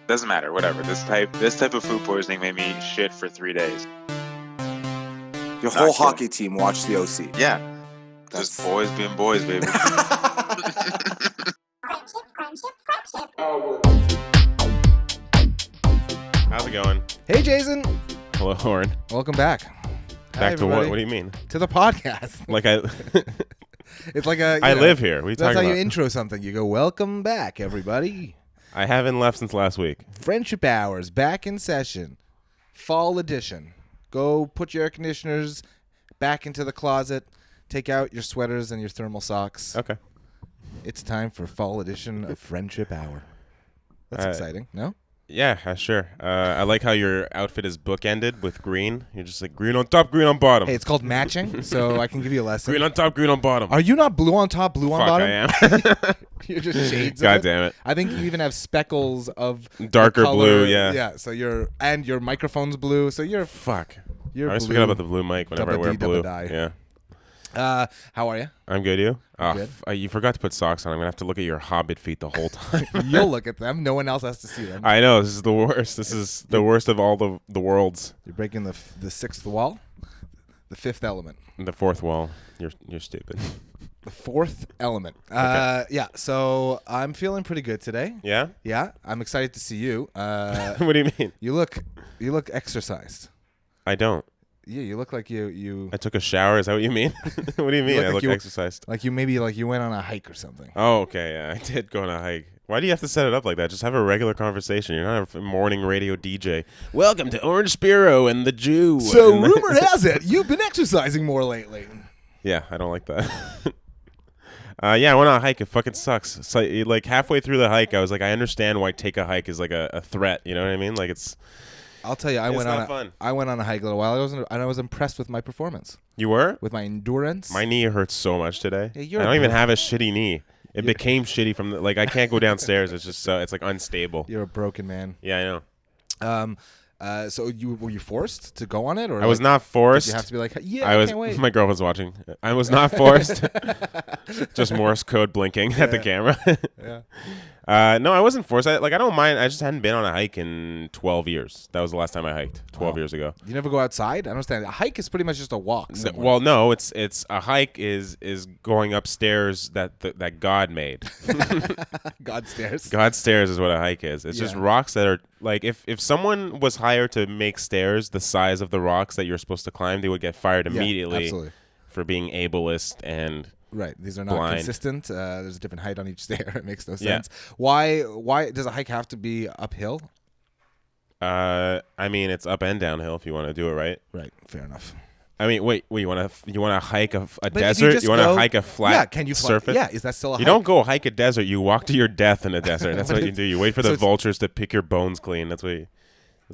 Doesn't matter. Whatever. This type of food poisoning made me shit for 3 days. Your whole hockey team watched the OC. Yeah. Just boys being boys, baby. How's it going? Hey, Jason. Hello, Oren. Welcome back. Back to what? What do you mean? To the podcast. Like I It's like a. I live here. What are you That's talking how about? you intro something. You go, "Welcome back, everybody." I haven't left since last week. Friendship hours back in session. Fall edition. Go put your air conditioners back into the closet. Take out your sweaters and your thermal socks. Okay. It's time for fall edition of Friendship Hour. That's exciting, no? Yeah, sure. I like how your outfit is bookended with green. You're just like green on top, green on bottom. Hey, it's called matching, so I can give you a lesson. Green on top, green on bottom. Are you not blue on top, blue on Fuck, bottom? I am. You're just shades God of it. damn it. I think you even have speckles of Darker the color. blue, yeah. Yeah, so your microphone's blue, so you're Fuck. you're I always blue. forget about the blue mic whenever I wear Double D, blue. double die. Yeah. How are you? I'm good, you? Oh, Good. You forgot to put socks on. I'm going to have to look at your hobbit feet the whole time. You'll look at them. No one else has to see them. I know. This is the worst. This is the worst of all the worlds. You're breaking the sixth wall, the fifth element, The fourth wall. You're stupid. the fourth element. Yeah. So I'm feeling pretty good today. Yeah? Yeah, I'm excited to see you. What do you mean? You look exercised. I don't. Yeah, you look like you I took a shower. Is that what you mean? What do you mean? look I like look you- exercised. like you maybe like you went on a hike or something. Oh, okay. Yeah, I did go on a hike. Why do you have to set it up like that? Just have a regular conversation. You're not a morning radio DJ. Welcome to Orange Spiro and the Jew. So And- rumor has it you've been exercising more lately. Yeah, I don't like that. Yeah, I went on a hike. It fucking sucks. So, like halfway through the hike, I was like, I understand why take a hike is like a threat. You know what I mean? Like it's. I'll tell you, I It's went not on fun. I went on a hike a little while. I was impressed with my performance, You were? with my endurance. My knee hurts so much today. Yeah, you're I a don't even bro- have a shitty knee. It became shitty from like I can't go downstairs. It's just it's like unstable. You're a broken man. Yeah, I know. So were you forced to go on it, or I was like, not forced. Did you have to be like, yeah, I was. can't wait. My girlfriend's watching. I was not forced. Just Morse code blinking at the camera. Yeah. No, I wasn't forced. I don't mind. I just hadn't been on a hike in 12 years. That was the last time I hiked. 12 years ago. You never go outside? I understand. A hike is pretty much just a walk. somewhere. Well, no, it's a hike is going upstairs that God made. God stairs. God stairs is what a hike is. It's just Yeah. rocks that are like if someone was hired to make stairs the size of the rocks that you're supposed to climb, they would get fired Yeah, immediately absolutely. for being ableist and Right. These are not blind. consistent. There's a different height on each stair. It makes no Yeah. sense. Why does a hike have to be uphill? I mean it's up and downhill if you want to do it right. Right. Fair enough. I mean, wait, you want to hike a But if you desert? just You want to go- hike a flat Yeah. Can you fly- surface? Yeah. Is that still a You hike? don't go hike a desert. You walk to your death in a desert. That's What what you is- do. You wait for so the it's- vultures to pick your bones clean. That's what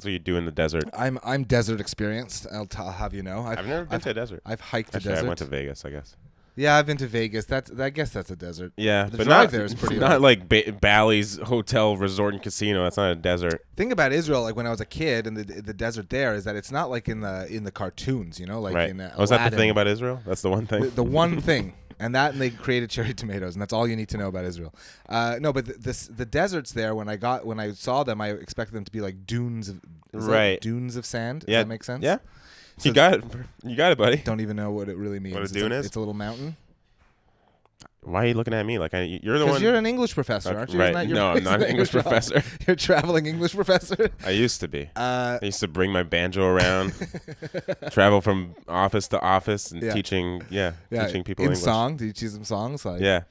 you do in the desert. I'm desert experienced. I'll have you know. I've never been to a desert. I've hiked Actually, a desert. I went to Vegas, I guess. Yeah, I've been to Vegas. I guess that's a desert. Yeah, The but drive not there is pretty not like Bally's Hotel Resort and Casino. That's not a desert. Thing about Israel, like when I was a kid, and the desert there is that it's not like in the cartoons, you know, like Right. in Was that the Aladdin. thing about Israel? That's the one thing. The one thing, and they created cherry tomatoes, and that's all you need to know about Israel. No, but the deserts there, when I saw them, I expected them to be like dunes of Right. dunes of sand. Yeah. Does that make sense? Yeah. So- You got it. You got it, buddy. Don't even know what it really means. What a It's dune a, is? It's a little mountain. Why are you looking at me like you're the Because one? you're an English professor, Okay, aren't you? right. Isn't that your, No, I'm isn't not an that your English job? professor. You're a traveling English professor. I used to be. Uh, I used to bring my banjo around, travel from office to office, and Yeah. teaching people in English. song. Do you choose some songs like? Yeah.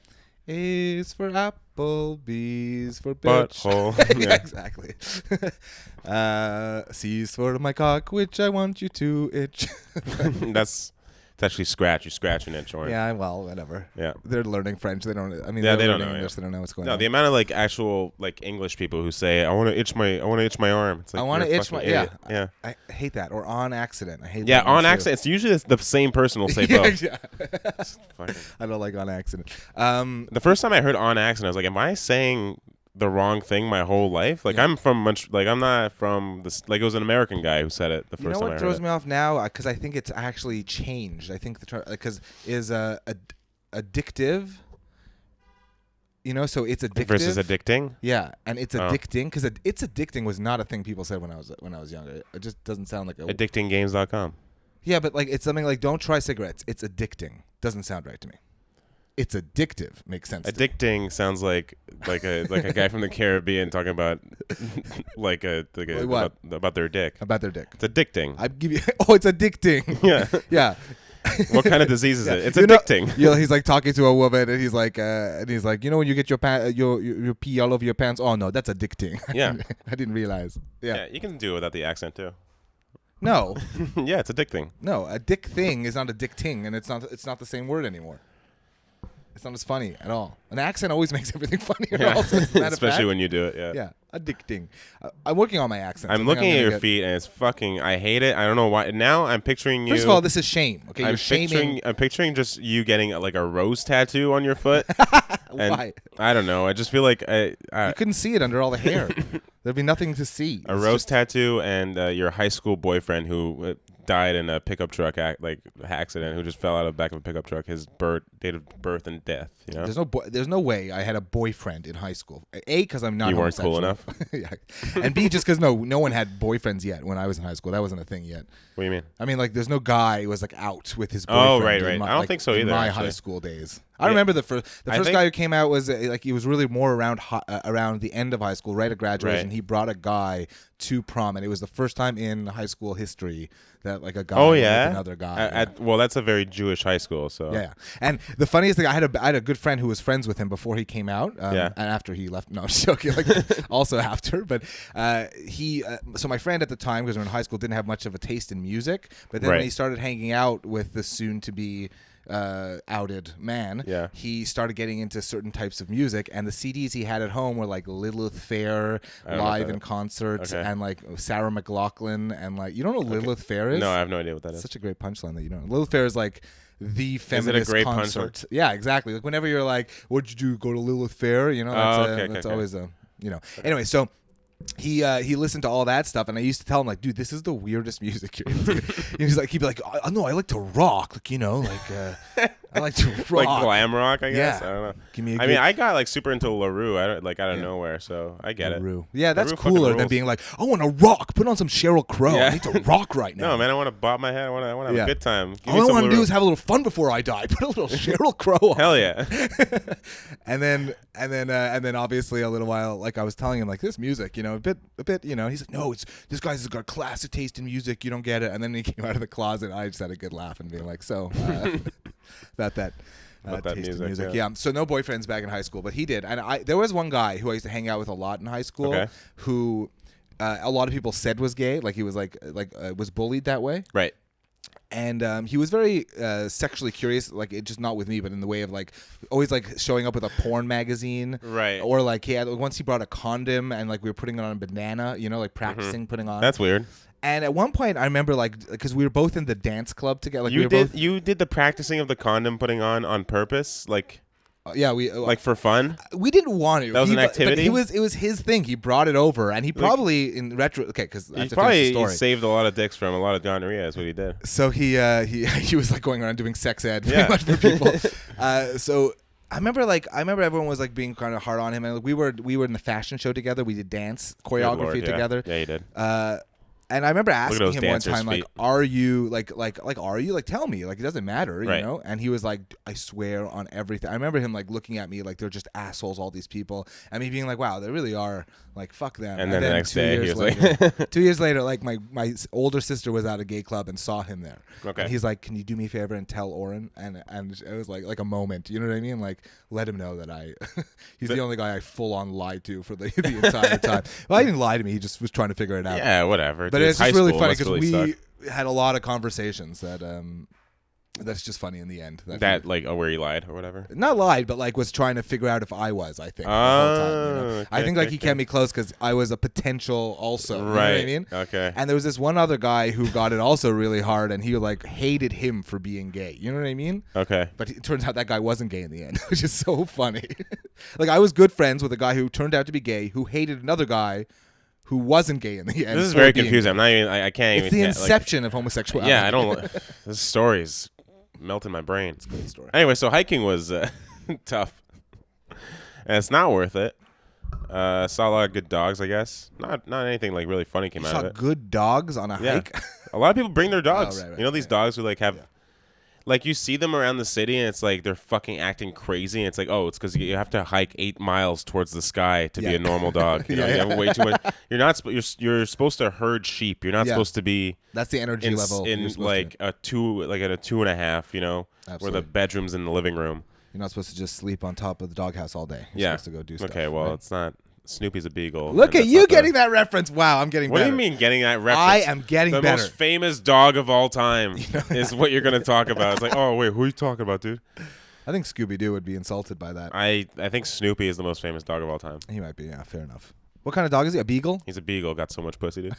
A's for apple, B's for bitch. Butthole. Yeah, Yeah. exactly. C's for my cock, which I want you to itch. It's actually scratch. You scratch an itch, Oren. Yeah, well, whatever. Yeah. They're learning French. They don't. I mean, Yeah, they're they don't learning know, English. yeah. They don't know what's going No, on. the amount of like actual like English people who say I want to itch my arm. It's like, I want to you're a itch my. fucking Yeah. idiot. Yeah. I hate that. Or on accident. I hate. Yeah, that one on too. accident. It's usually the same person will say yeah, both. yeah. Fucking- I don't like on accident. The first time I heard on accident, I was like, am I saying the wrong thing my whole life? Like Yeah. I'm from I'm not from this. Like it was an American guy who said it the You first know time what I throws heard me off now? Because I think it's actually changed. I think because is addictive. You know, so it's addictive. Versus addicting? Yeah, and it's addicting because it's addicting was not a thing people said when I was younger. It just doesn't sound like a Addictinggames.com. Yeah, but like it's something like don't try cigarettes. It's addicting. Doesn't sound right to me. It's addictive. Makes sense. Addicting sounds like a guy from the Caribbean talking about about their dick. About their dick. It's addicting. I give you. Oh, it's addicting. Yeah. Yeah. What kind of disease is it? It's You know- addicting. He's like talking to a woman, and he's like, you know, when you get your your pee all over your pants. Oh no, that's addicting. Yeah. I didn't realize. Yeah, you can do it without the accent too. No, Yeah, it's addicting. no, a dick thing is not addicting, and it's not the same word anymore. It's not as funny at all. An accent always makes everything funnier. Yeah. Also, as a matter of Especially fact. when you do it. Yeah. Yeah, addicting. I'm working on my accent. I'm looking at your feet and it's fucking. I hate it. I don't know why. Now I'm picturing you. First of all, this is shame. Okay, you're shaming. I'm picturing just you getting like a rose tattoo on your foot. And Why? I don't know. I just feel like You couldn't see it under all the hair. There'd be nothing to see. a It's rose just- tattoo and your high school boyfriend who died in a pickup truck accident, who just fell out of the back of a pickup truck. His date of birth and death. You know. There's no way I had a boyfriend in high school. A, because I'm not. You weren't cool homosexual. Yeah. And B, just because no one had boyfriends yet when I was in high school. That wasn't a thing yet. What do you mean? I mean, like, there's no guy who was like out with his boyfriend. Oh, right. in my- I don't like, think so in either, my actually. high school days. I remember the first guy who came out was like he was really more around the end of high school, right at graduation. Right. He brought a guy to prom, and it was the first time in high school history that like a guy Oh was yeah. with another guy. Well, that's a very Jewish high school. So Yeah, and the funniest thing, I had a good friend who was friends with him before he came out, Yeah. and after he left. No, I'm just joking. Like also after, but so my friend at the time, because we were in high school, didn't have much of a taste in music. But then Right. when he started hanging out with the soon-to-be outed man, Yeah. he started getting into certain types of music, and the CDs he had at home were like Lilith Fair I don't know live that. in concert, Okay. and like Sarah McLachlan, and like you don't know what Lilith Fair is? No, I have no idea what that is. Such a great punchline that you don't know. Lilith Fair is like the feminist great concert. punchline? Yeah, exactly. Like whenever you're like, "What'd you do? Go to Lilith Fair?" You know, that's, okay. always a Anyway, so. He listened to all that stuff, and I used to tell him like, "Dude, this is the weirdest music you're into." And he'd be like, "I no, I like to rock, like I like to rock, Like glam rock, I guess. Yeah. I don't know. Give me a I good- mean, I got like super into LaRue. I don't out of nowhere, so I get it. LaRue. Yeah, that's LaRue fucking cooler than rules. being like, "I want to rock. Put on some Sheryl Crow. Yeah. I need to rock right now." No, man, I want to bob my head. I want to have Yeah. a good time. Give me All I some want to do LaRue. is have a little fun before I die. Put a little Sheryl Crow on. Hell yeah. and then obviously a little while, like I was telling him, like this music, a bit, he's like, no, this guy's got classic taste in music. You don't get it. And then he came out of the closet. And I just had a good laugh and being like, so about that. About that taste in music, yeah. So no boyfriends back in high school, but he did. And there was one guy who I used to hang out with a lot in high school, Okay. who a lot of people said was gay, like he was was bullied that way. Right. And he was very sexually curious, like just not with me, but in the way of like always like showing up with a porn magazine, Right. Or like once he brought a condom and like we were putting it on a banana, like practicing putting on. That's weird. And at one point, I remember like because we were both in the dance club together. Like You did the practicing of the condom putting on purpose, like we for fun. we didn't want it. That was an But activity? it was his thing. He brought it over, and he probably in retro. Okay, because I He have to finish the probably story. saved a lot of dicks from a lot of gonorrhea. Is what he did. So he was like going around doing sex ed pretty Yeah. much for people. So I remember everyone was like being kind of hard on him, and like, we were in the fashion show together. We did dance choreography Good Lord, yeah. together. Yeah, he did. And I remember asking those him one dancers' time, like, feet. "Are you are you like tell me, like it doesn't matter, Right. you know?" And he was like, "I swear on everything." I remember him like looking at me like they're just assholes, all these people, and me being like, "Wow, they really are like fuck them." And then the next 2 day, he years was later, like- 2 years later, like my older sister was at a gay club and saw him there. Okay. And he's like, "Can you do me a favor and tell Oren?" And it was like a moment, you know what I mean? Like let him know that he's the only guy I full on lied to for the entire time. Well, he didn't lie to me. He just was trying to figure it out. Yeah, whatever. But Dude, it's high just really school funny must because really we suck. had a lot of conversations that's just funny in the end. That like where he lied or whatever. Not lied, but like was trying to figure out if I was. I think. The whole time, Oh, I think okay, like he kept me close because I was a potential also. You know what I Right. mean? Okay. And there was this one other guy who got it also really hard, and he like hated him for being gay. You know what I mean? Okay. But it turns out that guy wasn't gay in the end, which is so funny. Like I was good friends with a guy who turned out to be gay, who hated another guy who wasn't gay in the end. This is for very being confusing. gay. I'm not even. I can't It's even. the like- inception of homosexuality. yeah, I don't. This story's melting my brain. Good story. Anyway, so hiking was tough. And it's not worth it. Saw a lot of good dogs, I guess. Not anything like really funny came You out saw of it. good dogs on a hike. A lot of people bring their dogs. right, You know these dogs who like have, like you see them around the city and it's like they're fucking acting crazy. And it's like, oh, it's because you have to hike 8 miles towards the sky to be a normal dog. You know, you have way too much. You're not. You're supposed to herd sheep. You're not supposed to be. That's the energy level in like a 2, like at a 2.5. You know, Absolutely. where the bedroom's in the living room. You're not supposed to just sleep on top of the doghouse all day. You're supposed to go do stuff. Okay, well, right? It's not. Snoopy's a beagle. Look at you getting that reference. Wow, I'm getting What better. do you mean getting that reference? I am getting the better. most famous dog of all time is what you're going to talk about. It's like, oh, wait, who are you talking about, dude? I think Scooby-Doo would be insulted by that. I think Snoopy is the most famous dog of all time. He might be, yeah, fair enough. What kind of dog is he? A beagle? He's a beagle, got so much pussy, dude.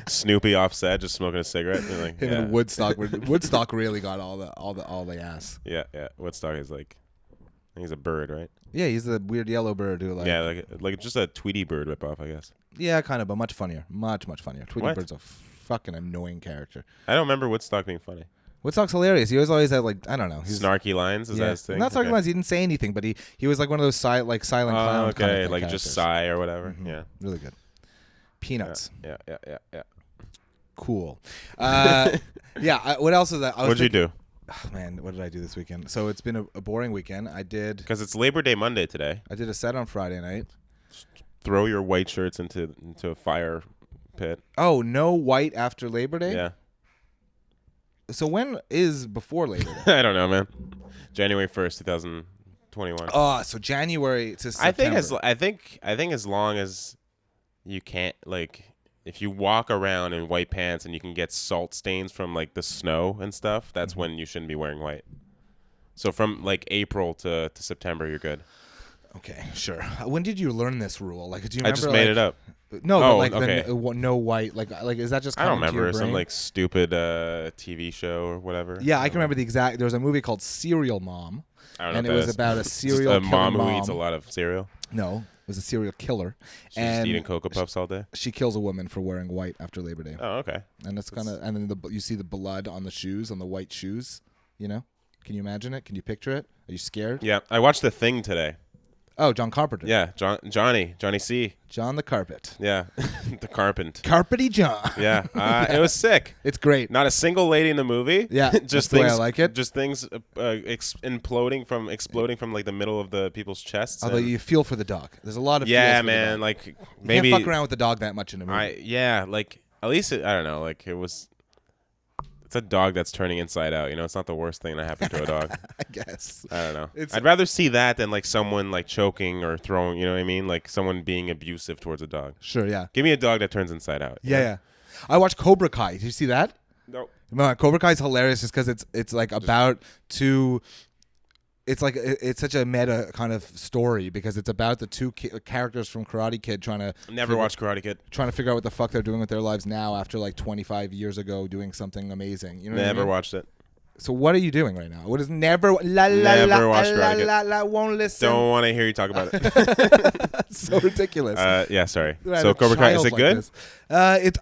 Snoopy offset, just smoking a cigarette. And like, Him and Woodstock. Woodstock really got all the ass. Yeah. Woodstock is like, I think he's a bird, right? Yeah, he's the weird yellow bird who like just a Tweety bird ripoff, I guess. Yeah, kind of, but much funnier. Much funnier. Tweety What? Bird's a fucking annoying character. I don't remember Woodstock being funny. Woodstock's hilarious. He always had like, I don't know. Snarky lines, is that his thing? Not snarky Okay. lines. He didn't say anything, but he was like one of those silent clown Oh, okay, kind of like characters. just sigh or whatever. Mhm. Yeah. Really good. Peanuts. Yeah. Cool. What else is that? What'd you do? Oh, man, what did I do this weekend? So it's been a boring weekend. I did Because it's Labor Day Monday today. a set on Friday night. Throw your white shirts into a fire pit. Oh, no white after Labor Day? Yeah. So when is before Labor Day? I don't know, man. January 1st, 2021. Oh, so January to September. I think as long as you can't, like, if you walk around in white pants and you can get salt stains from like the snow and stuff, that's when you shouldn't be wearing white. So from like April to September, you're good. Okay, sure. When did you learn this rule? Like, do you remember? I just made it up. No, Oh, but like okay. no white. Like is that just? I don't coming to your remember some brain? like stupid TV show or whatever. Yeah, I can remember the exact. There was a movie called Serial Mom, I don't know and what it that was is. about a Just serial a killer mom who eats a lot of cereal. No, it was a serial killer, She's and just eating Cocoa Puffs all day. she kills a woman for wearing white after Labor Day. Oh, okay. And that's kind of, and then you see the blood on the shoes, on the white shoes. You know, can you imagine it? Can you picture it? Are you scared? Yeah, I watched The Thing today. Oh, John Carpenter. Yeah, Johnny C. John the Carpet. Yeah, the Carpent. Carpety John. Yeah, it was sick. It's great. Not a single lady in the movie. Yeah, just that's the things. way I like it. Just things exploding from like the middle of the people's chests. Although and- you feel for the dog. There's a lot of yeah, feels for the man. dog. Like You maybe can't fuck around with the dog that much in a movie. like at least I don't know. Like it was. It's a dog that's turning inside out. You know, it's not the worst thing that happened to a dog. I guess. I don't know. It's- I'd rather see that than like someone like choking or throwing. You know what I mean? Like someone being abusive towards a dog. Sure, yeah. Give me a dog that turns inside out. you know? Yeah. I watched Cobra Kai. Did you see that? No. No, Cobra Kai is hilarious just because it's like about two. It's like it's such a meta kind of story because it's about the two characters from Karate Kid trying to Never watched Karate Kid. trying to figure out what the fuck they're doing with their lives now after like 25 years ago doing something amazing. You know what I Never mean? watched it. So what are you doing right now? What is never Never watched la Karate Kid. la la won't listen. Don't want to hear you talk about it. That's so ridiculous. Yeah, sorry. I had So a Cobra Kai, is child it like good? this. It's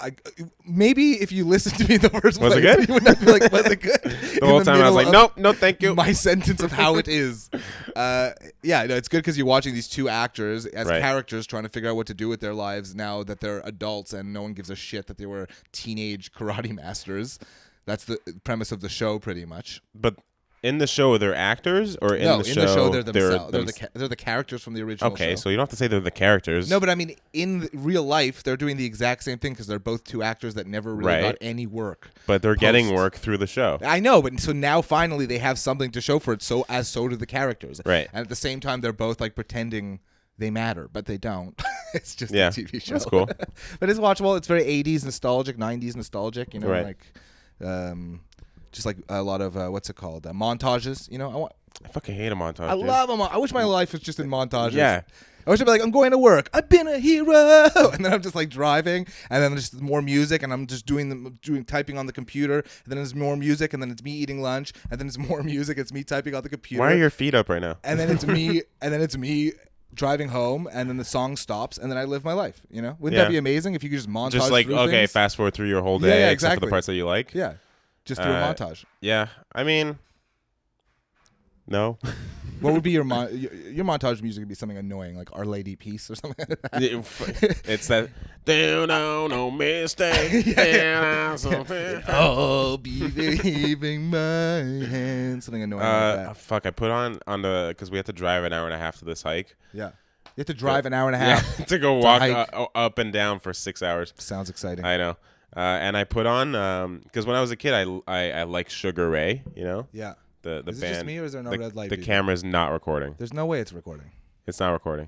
maybe if you listen to me the first Was it place, good? you would not be like, was it good? The whole time I was like, nope, no, thank you. My sentence of how it is. It's good because you're watching these two actors as Right. characters trying to figure out what to do with their lives now that they're adults and no one gives a shit that they were teenage karate masters. That's the premise of the show, pretty much. But in the show, they're actors, or No, in the show, they're themselves. They're the characters from the original show. Okay, so you don't have to say they're the characters. No, but I mean, in real life, they're doing the exact same thing because they're both two actors that never really Right. got any work. But they're getting post. work through the show. I know, but so now finally they have something to show for it. So do the characters. Right. And at the same time, they're both like pretending they matter, but they don't. It's just Yeah, a TV show. that's cool. But it's watchable. It's very 80s nostalgic, 90s nostalgic. You know, Right. like just like a lot of what's it called? Montages. You know, I fucking hate a montage. I dude. love them. I wish my life was just in montages. Yeah. I wish I'd be like, I'm going to work. I've been a hero, and then I'm just like driving, and then just more music, and I'm just doing typing on the computer, and then there's more music, and then it's me eating lunch, and then it's more music, it's me typing on the computer. Why are your feet up right now? And then it's me, driving home, and then the song stops, and then I live my life. You know, wouldn't Yeah. that be amazing if you could just montage? Just like, through okay, things? fast forward through your whole Yeah, day, yeah, except for the exactly. parts that you like. Yeah, just through a montage. Yeah, I mean, no. What would be your montage music? Would be something annoying, like Our Lady Peace or something like that. It's that. No mistake. I'll be waving my hand. Something annoying like that. Fuck, I put on the because we have to drive an hour and a half to this hike. Yeah. You have to drive an hour and a half to go walk up and down for 6 hours. Sounds exciting. I know. And I put on because when I was a kid, I liked Sugar Ray. You know. Yeah. The is band. It just me or is there no red light? The camera's not recording. There's no way it's recording. It's not recording.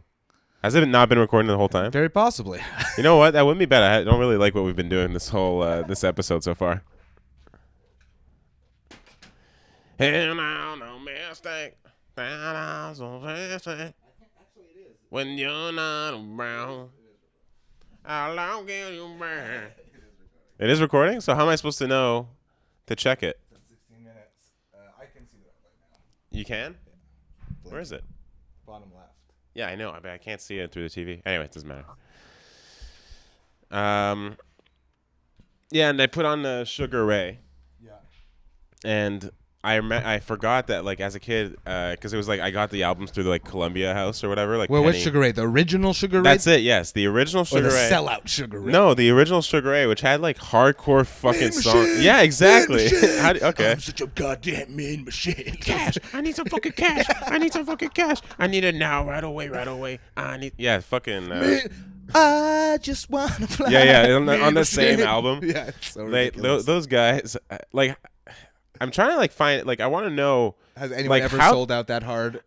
Has it not been recording the whole time? Very possibly. You know what? That wouldn't be bad. I don't really like what we've been doing this whole this episode so far. And no mistake. When you're not around, how long can you burn? It is recording? So how am I supposed to know to check it? It's 16 minutes. I can see that right now. You can? Yeah. Where is it? Bottom left. Yeah, I know. I can't see it through the TV. Anyway, it doesn't matter. Yeah, and I put on the Sugar Ray. Yeah. And I forgot that, like, as a kid, because it was like I got the albums through the, like, Columbia House or whatever. Like, well, which Sugar Ray? The original Sugar Ray? That's it. Yes, the original Sugar or the Ray. sellout Sugar Ray. No, the original Sugar Ray, which had like hardcore fucking songs. Yeah, exactly. Okay. I'm such a goddamn mean machine. Cash. I need some fucking cash. I need some fucking cash. I need it now, right away. I need. Yeah, fucking. I just wanna fly. Yeah. On the same album. Yeah, it's so ridiculous. Those guys, like, I'm trying to like find like I want to know. Has anyone like, ever sold out that hard?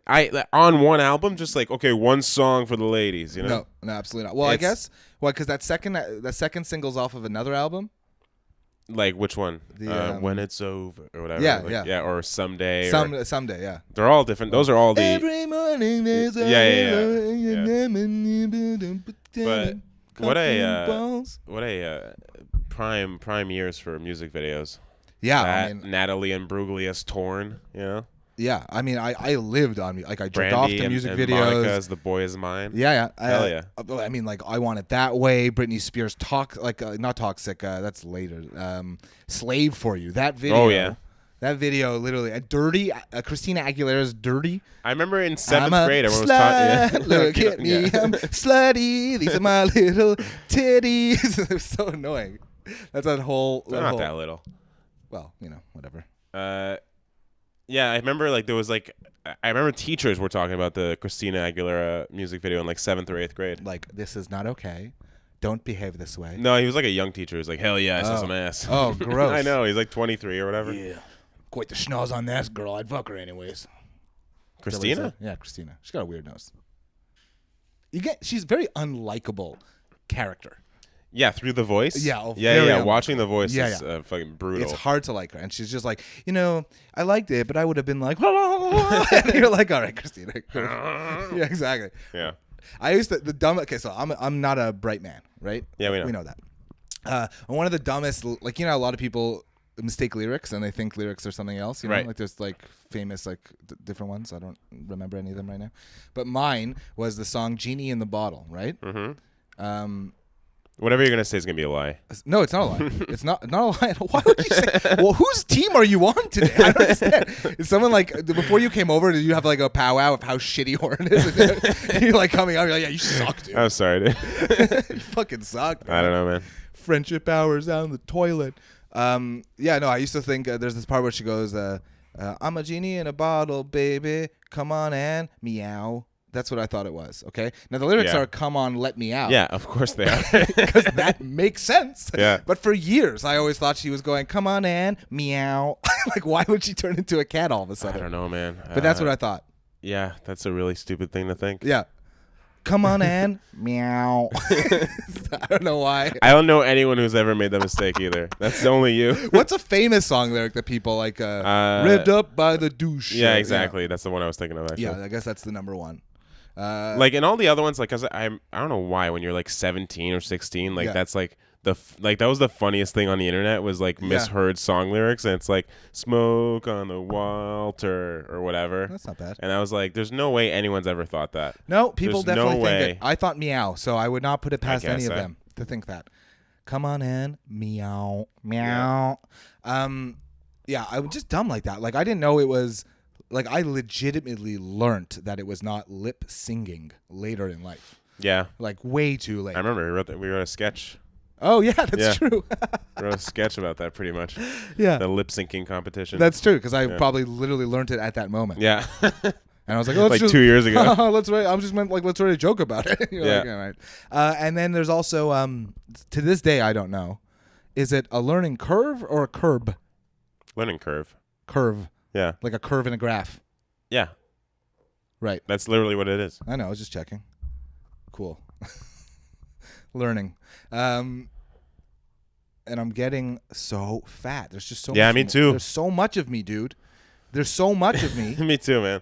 On one album, just like okay, one song for the ladies, you know? No, absolutely not. Well, I guess because that second single's off of another album. Like which one? The, When It's Over or whatever. Yeah, yeah, or Someday. Someday, yeah. They're all different. Those are all the. Every morning there's But what a prime years for music videos. Yeah, that, Natalie and Bruglia's Torn, you know? Yeah, I mean, I lived on, like, I jerked Brandy off to music and videos. Monica's The Boy Is Mine. Yeah. Hell yeah. I mean, like, I Want It That Way, Britney Spears, not Toxic, that's later. Slave For You, that video. Oh, yeah. That video, literally. Dirty, Christina Aguilera's Dirty. I remember in 7th grade, everyone was talking. Yeah. Look at me, I'm slutty. These are my little titties. They're so annoying. That's that whole. They're not that little. Well, you know, whatever. Yeah, I remember like there was like I remember teachers were talking about the Christina Aguilera music video in like 7th or 8th grade. Like, this is not okay. Don't behave this way. No, he was like a young teacher. He was like, hell yeah, I saw some ass. Oh, gross. I know. He's like 23 or whatever. Yeah. Quite the schnoz on that girl. I'd fuck her anyways. Christina? Yeah, Christina. She's got a weird nose. She's a very unlikable character. Yeah, through The Voice. Yeah, yeah. Watching The Voice is fucking brutal. It's hard to like her, and she's just like, I liked it, but I would have been like, and you're like, all right, Christina. Yeah, exactly. Yeah. I used to the dumb. Okay, so I'm not a bright man, right? Yeah, we know. We know that. I'm one of the dumbest. Like, a lot of people mistake lyrics and they think lyrics are something else. You know, right. like there's like famous like different ones. I don't remember any of them right now, but mine was the song "Genie in the Bottle," right? Mm-hmm. Whatever you're gonna say is gonna be a lie. No, it's not a lie. It's not a lie. Why would you say? Well, whose team are you on today? I don't understand. Is someone like before you came over? Did you have like a powwow of how shitty Oren is? And you're like coming up. You're like, yeah, you suck, dude. I'm sorry, dude. You fucking suck. Man. I don't know, man. Friendship hours down the toilet. Yeah, no, I used to think there's this part where she goes, "I'm a genie in a bottle, baby. Come on and meow." That's what I thought it was. Okay. Now the lyrics are "Come on, let me out." Yeah, of course they are. Because that makes sense. Yeah. But for years, I always thought she was going, "Come on and meow." Like, why would she turn into a cat all of a sudden? I don't know, man. But that's what I thought. Yeah, that's a really stupid thing to think. Yeah. Come on and meow. I don't know why. I don't know anyone who's ever made that mistake either. That's only you. What's a famous song lyric that people like? Revved up by the douche. Yeah, exactly. Yeah. That's the one I was thinking of. Actually. Yeah, I guess that's the number one. Like in all the other ones, like, cause I don't know why when you're like 17 or 16, like that's like that was the funniest thing on the internet was like misheard song lyrics, and it's like "Smoke on the Walter" or whatever. That's not bad. And I was like, there's no way anyone's ever thought that. No, people there's definitely no think way. it. I thought meow, so I would not put it past any of so. them to think that. Come on in, meow, meow. Yeah, I was just dumb like that. Like I didn't know it was like I legitimately learnt that it was not lip singing later in life. Yeah. Like way too late. I remember we wrote a sketch. Oh yeah, that's true. Wrote a sketch about that pretty much. Yeah. The lip syncing competition. That's true because I probably literally learnt it at that moment. Yeah. And I was like, oh, like 2 years ago. let's write. I was just meant like let's write a joke about it. You're Yeah. like, all right. And then there's also to this day I don't know, is it a learning curve or a curb? Learning curve. Curve. Yeah. Like a curve in a graph. Yeah. Right. That's literally what it is. I know. I was just checking. Cool. Learning. And I'm getting so fat. There's just so much. Yeah, me too. There's so much of me, dude. There's so much of me. Me too, man.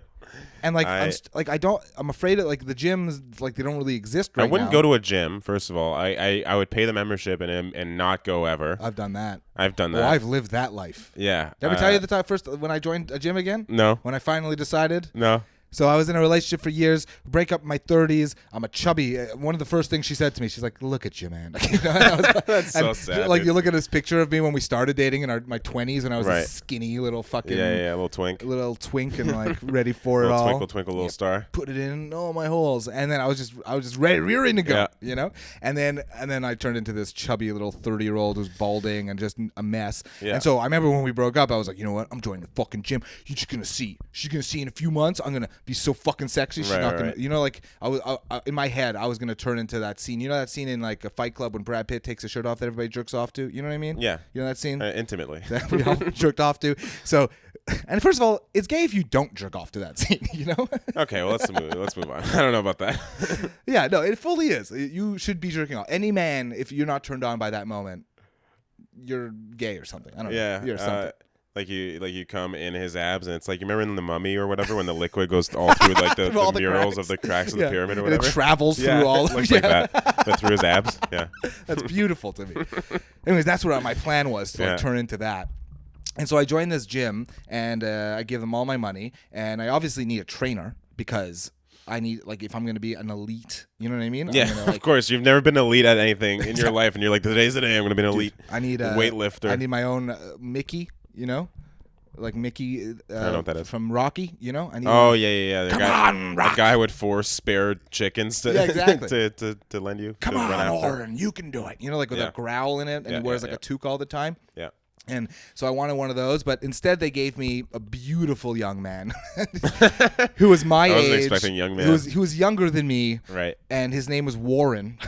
And like I'm afraid that like the gyms like they don't really exist right now. I wouldn't go to a gym, first of all. I would pay the membership and not go ever. I've done that. I've done that. Well, I've lived that life. Yeah. Did I ever tell you the time first when I joined a gym again? No. When I finally decided? No. So I was in a relationship for years, break up in my 30s. I'm a chubby. One of the first things she said to me, she's like, "Look at you, man." That's so sad. Like dude. you look at this picture of me when we started dating in my 20s, and I was a Right. skinny little fucking Yeah, a little twink. little twink, and like ready for it Little all. twinkle, twinkle, little star. Put it in all my holes, and then I was just ready, rearing to go, Yeah. you know. And then I turned into this chubby little 30-year-old who's balding and just a mess. Yeah. And so I remember when we broke up, I was like, you know what? I'm joining the fucking gym. You're just gonna see. She's gonna see in a few months. I'm gonna be so fucking sexy. She's Right, not gonna, right. you know, like I in my head, I was gonna turn into that scene. You know that scene in like a Fight Club when Brad Pitt takes his shirt off that everybody jerks off to. You know what I mean? Yeah. You know that scene Intimately. that we all jerked off to. So, and first of all, it's gay if you don't jerk off to that scene. You know? Okay, well, let's move on. I don't know about that. Yeah, no, it fully is. You should be jerking off. Any man, if you're not turned on by that moment, you're gay or something. I don't know. You're something. Like you come in his abs, and it's like, you remember in The Mummy or whatever when the liquid goes all through like the All the murals cracks. of the cracks of Yeah. the pyramid or And whatever. it travels Yeah, through all it of looks yeah. like that, but through his abs. Yeah. That's beautiful to me. Anyways, that's what my plan was to like, Yeah. turn into that. And so I joined this gym, and I give them all my money, and I obviously need a trainer because I need, like, if I'm going to be an elite, you know what I mean? Yeah, I'm gonna, of course. You've never been elite at anything in your life, and you're like, today's the day I'm going to be an elite I need a weightlifter. I need my own Mickey, you know? Like Mickey I don't know what that is. from Rocky, you know? I need Oh, yeah. The Come guy, on, the Rocky. guy with 4 spare chickens to, Yeah, exactly. to lend you. Come to run on, after. Oren, you can do it. You know, like with Yeah. a growl in it, and Yeah, he wears yeah, like yeah. a toque all the time. Yeah. And so I wanted one of those, but instead they gave me a beautiful young man who was my I wasn't age. expecting young man. Who was younger than me, Right. and his name was Warren.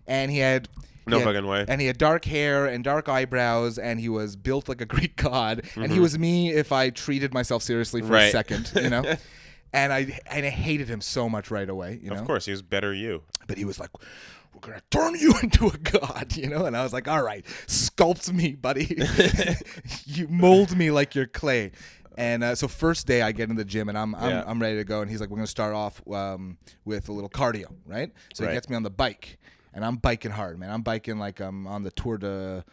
And he had No fucking way. And he had dark hair and dark eyebrows, and he was built like a Greek god. And he was me if I treated myself seriously for a Right. second, you know. And I hated him so much right away, you know. Of course, he was better you. But he was like, "We're gonna turn you into a god," you know. And I was like, "All right, sculpt me, buddy. You mold me like your clay." And so first day I get in the gym and I'm ready to go. And he's like, "We're gonna start off with a little cardio, right?" So he Right. gets me on the bike. And I'm biking hard, man. I'm biking like I'm on the Tour de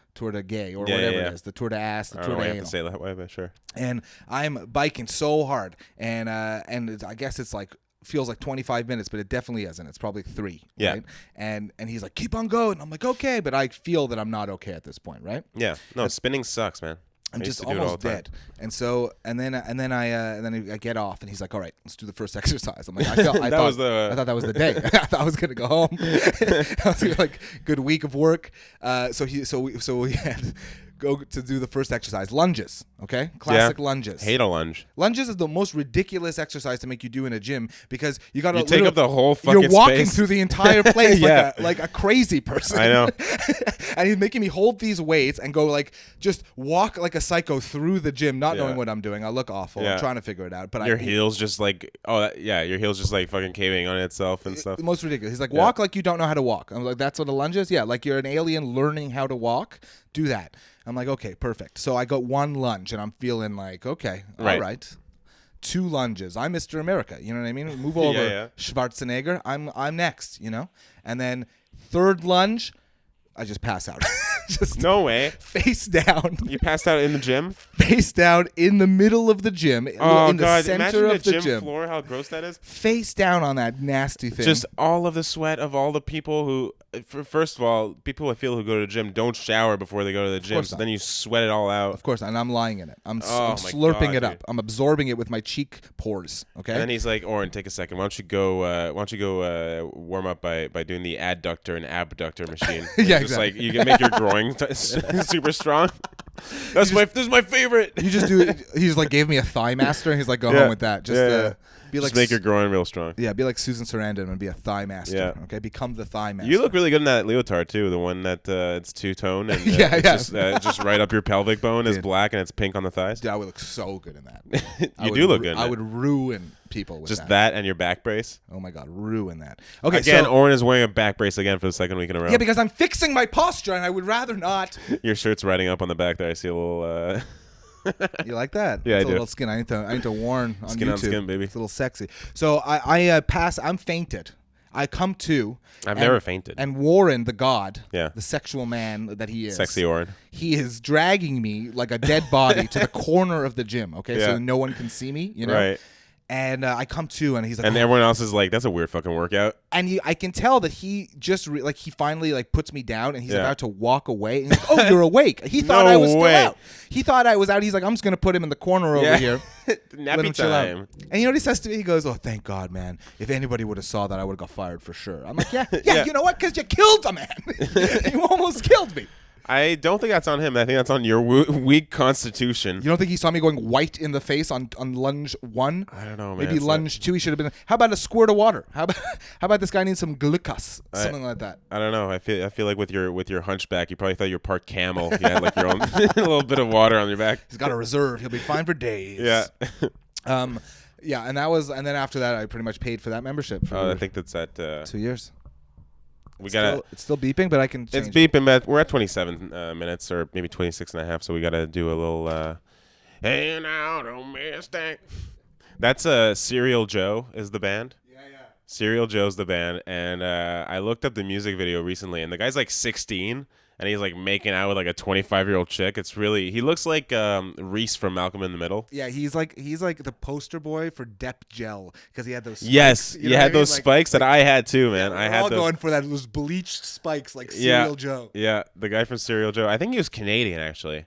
Gay or Yeah, whatever yeah. it is, the Tour de Ass, the I don't Tour know why de you Anal. have to say it that way, but sure. And I'm biking so hard, and I guess it's like feels like 25 minutes, but it definitely isn't. It's probably 3. Yeah. Right? And he's like, "Keep on going." I'm like, "Okay," but I feel that I'm not okay at this point, right? Yeah. No, spinning sucks, man. I'm I used just to do it all almost the time. dead. And so and then I get off, and he's like, "All right, let's do the first exercise." I'm like, I thought that was the day. I thought I was gonna go home. I was gonna, like, good week of work. So we had go to do the first exercise, lunges. Okay, classic lunges. Hate a lunge. Lunges is the most ridiculous exercise to make you do in a gym because you got to You take up the whole fucking You're walking space. through the entire place Yeah. like a crazy person. I know. And he's making me hold these weights and go like just walk like a psycho through the gym, not knowing what I'm doing. I look awful. Yeah. I'm trying to figure it out. But Your heels just like, your heels just like fucking caving on itself and stuff. the most ridiculous. He's like, walk like you don't know how to walk. I'm like, that's what a lunge is? Yeah, like you're an alien learning how to walk. Do that. I'm like, okay, perfect. So I got 1 lunge and I'm feeling like, okay, all right. 2 lunges. I'm Mr. America. You know what I mean? Move over, Yeah. Schwarzenegger. I'm next, you know? And then 3rd lunge, I just pass out. just No way. face down. You passed out in the gym? Face down in the middle of the gym. Oh, in the God. center Imagine of the gym floor, how gross that is. Face down on that nasty thing. Just all of the sweat of all the people who, first of all, people I feel who go to the gym don't shower before they go to the gym. So then you sweat it all out. Of course, and I'm lying in it. I'm Oh, my slurping God, it up. dude. I'm absorbing it with my cheek pores. Okay. And then he's like, Oren, take a second. Why don't you go warm up by doing the adductor and abductor machine? Yeah, Just exactly. like you can make your groin super strong. This is my favorite. You just do it. He just like gave me a thigh master, and he's like, go home with that. Just be Just like make your groin real strong. Yeah, be like Susan Sarandon and be a thigh master. Yeah. Okay, become the thigh master. You look really good in that leotard too. The one that it's two-tone and just right up your pelvic bone is black and it's pink on the thighs. Dude, I would look so good in that. You do look good in I that. would ruin people with Just that and your back brace. Oh my God, ruin that. Okay, Again, so Oren is wearing a back brace again for the second week in a row. yeah, because I'm fixing my posture, and I would rather not. Your shirt's riding up on the back there. I see a little. You like that? Yeah, it's I a do. little skin. I need to warn on Skin YouTube. on skin, baby. It's a little sexy. So I pass. I'm fainted. I come to. I've never fainted. And Warren, the god, Yeah. the sexual man that he is, Sexy Oren. he is dragging me like a dead body to the corner of the gym. Okay, Yeah. so no one can see me. You know. Right. And I come to, and he's like, And everyone else is like, "That's a weird fucking workout." and I can tell that he just he finally puts me down, and he's Yeah. about to walk away. And he's like, "Oh, you're awake." He thought I was still way. out. He thought I was out. He's like, "I'm just gonna put him in the corner over here, let him Nappy chill out." time. And you know what he says to me? He goes, "Oh, thank God, man. If anybody would have saw that, I would have got fired for sure." I'm like, "Yeah, Yeah. you know what? Because you killed a man. You almost killed me." I don't think that's on him. I think that's on your weak constitution. You don't think he saw me going white in the face on lunge 1? I don't know, man. Maybe It's lunge 2. He should have been. How about a squirt of water? How about this guy needs some glucose, something like that. I don't know. I feel like with your hunchback, you probably thought you were part camel. You had like your own a little bit of water on your back. He's got a reserve. He'll be fine for days. Yeah. Yeah, and then after that, I pretty much paid for that membership for I think that's at 2 years. we gotta. It's still beeping, but I can change It's beeping, but we're at 27 minutes or maybe 26 and a half, so we gotta do a little. Hey now, don't miss that. That's Serial Joe is the band. Yeah. Serial Joe's the band, and I looked up the music video recently, and the guy's like 16. And he's like making out with like a 25-year-old chick. It's really he looks like Reese from Malcolm in the Middle. Yeah, he's like the poster boy for Dep Gel because he had those. Spikes, Yes, you you know had what I mean? those spikes that I had too, man. I We're had all those. going for those bleached spikes like Serial Joe. Yeah, the guy from Serial Joe. I think he was Canadian actually.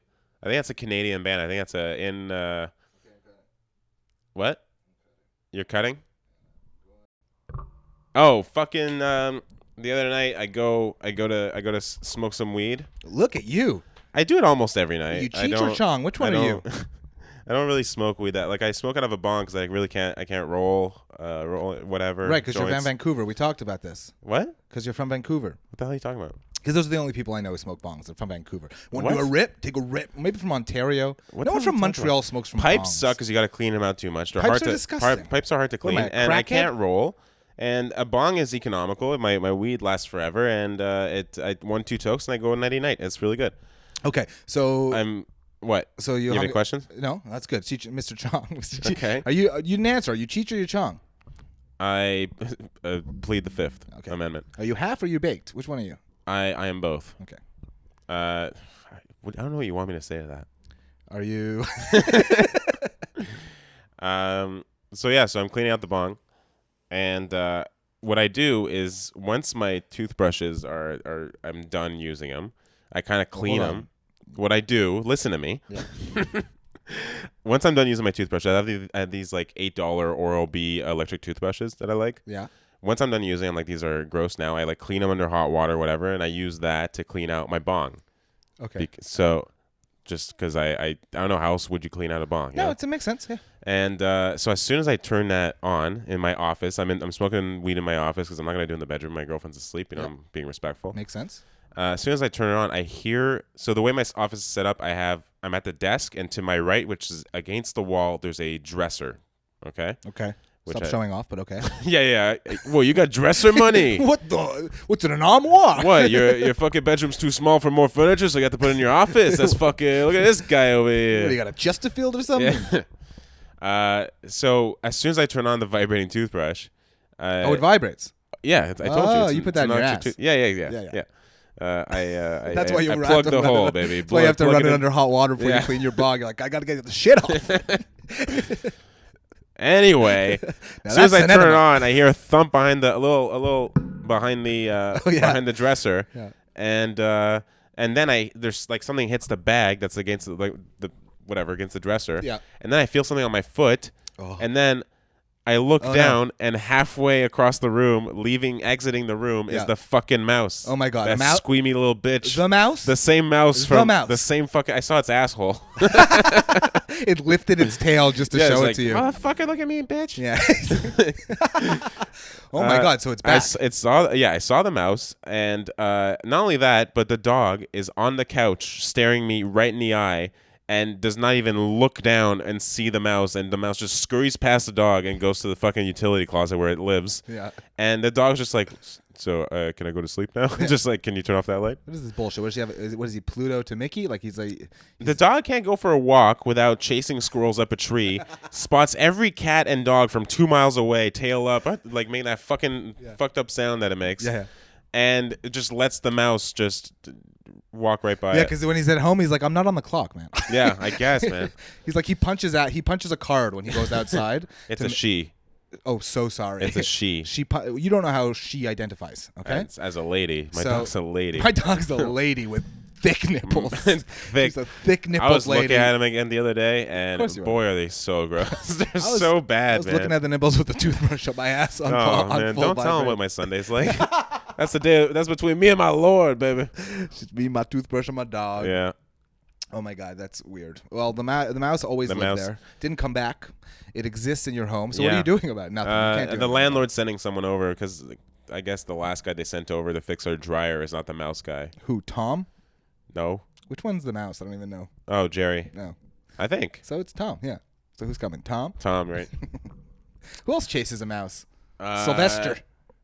I think that's a Canadian band. I think that's what? You're cutting? Oh, fucking the other night I go to smoke some weed. Look at you. I do it almost every night. You Cheech or Chong? Which one are you? I don't really smoke weed that like I smoke out of a bong because I really can't roll whatever. Right, because you're from joints. Vancouver. We talked about this. What? Because you're from Vancouver. What the hell are you talking about? Because those are the only people I know who smoke bongs. They're from Vancouver. Want to What? do a rip? Take a rip. Maybe from Ontario. What No the one hell from are you talking Montreal about? smokes from Pipes bongs. suck because you got to clean them out too much. They're Pipes hard are to disgusting. pipes are hard to What clean, am I, a and I crackhead? can't roll. And a bong is economical. My weed lasts forever, and I 1-2 tokes and I go nighty night. It's really good. Okay, so I'm what? so you You have hung- any questions? No, that's good. Cheech, Mr. Chong. Mr. Cheech. Okay. You didn't answer. Are you Cheech or you Chong? I plead the Fifth Okay. Amendment. Are you half or you baked? Which one are you? I am both. Okay. I don't know what you want me to say to that. Are you? So I'm cleaning out the bong, and what I do is once my toothbrushes are I'm done using them, I kind of clean hold on. them. What I do, listen to me. Yeah. Once I'm done using my toothbrush, I have these like $8 Oral-B electric toothbrushes that I like. Yeah. Once I'm done using them, like these are gross now. I like clean them under hot water, whatever, and I use that to clean out my bong. Okay. So, just because I don't know how else would you clean out a bong? you No, know? it makes sense. Yeah. And so as soon as I turn that on in my office, I'm smoking weed in my office because I'm not gonna do it in the bedroom. My girlfriend's asleep. You know, Yep. I'm being respectful. Makes sense. As soon as I turn it on, I hear. So the way my office is set up, I'm at the desk, and to my right, which is against the wall, there's a dresser. Okay. Okay. Which Stop showing off, but okay. Yeah. Well, you got dresser money. What's in an armoire? What? Your fucking bedroom's too small for more furniture, so you got to put it in your office. That's fucking. Look at this guy over here. What, you got a Chesterfield or something? Yeah. So as soon as I turn on the vibrating toothbrush, Oh, it vibrates. yeah, I told you. Oh, it's you an- put it's that an in your electric ass. Yeah. That's why you I have plugged to the run hole, it- baby. That's why you have to Plug run it in. under hot water before you Yeah. clean your bog. You're like, I gotta get the shit off. Anyway, Now as soon as I that's an turn it enema. on, I hear a thump behind a little behind the behind the dresser, Yeah. and then there's like something hits the bag that's against the whatever against the dresser, Yeah. and then I feel something on my foot, Oh. and then I look Oh, no. down, and halfway across the room, exiting the room, Yeah. is the fucking mouse. Oh my God, that a mouse? squeamy little bitch. The mouse? The same mouse The from mouse. the same fucking. I saw its asshole. It lifted its tail just to Yeah, show it's it like, to you. Motherfucker, look at me, bitch. Yeah. Oh my God! So it's back. I saw the mouse, and not only that, but the dog is on the couch staring me right in the eye, and does not even look down and see the mouse, and the mouse just scurries past the dog and goes to the fucking utility closet where it lives. Yeah. And the dog's just like, so can I go to sleep now? Just like, can you turn off that light? What is this bullshit? What does he have? What is he, Pluto to Mickey? Like he's like. The dog can't go for a walk without chasing squirrels up a tree. Spots every cat and dog from 2 miles away, tail up, like making that fucking fucked up sound that it makes. Yeah. And it just lets the mouse just walk right by. Yeah, it. because when he's at home, he's like, I'm not on the clock, man. Yeah, I guess, man. He's like, he punches a card when he goes outside. It's a she. Oh, so sorry. It's a she. You don't know how she identifies, okay? As a lady. My So- dog's a lady. My dog's a lady with thick nipples. Thick. She's a thick nipples I was lady. looking at him again the other day, and course you boy, are they so gross. They're so bad, I was man. looking at the nipples with the toothbrush up my ass on, Oh on man, full don't tell him vibrate. what my Sunday's like. That's the day. That's between me and my Lord, baby. Just me, my toothbrush, and my dog. Yeah. Oh my God, that's weird. Well, the mouse always lived mouse. there. Didn't come back. It exists in your home. So what Yeah. are you doing about it? Nothing. You can't do The anything. landlord's sending someone over because I guess the last guy they sent over to fix our dryer is not the mouse guy. Who? Tom? No. Which one's the mouse? I don't even know. Oh, Jerry. No. I think. So it's Tom. Yeah. So who's coming? Tom? Tom, right? Who else chases a mouse? Sylvester.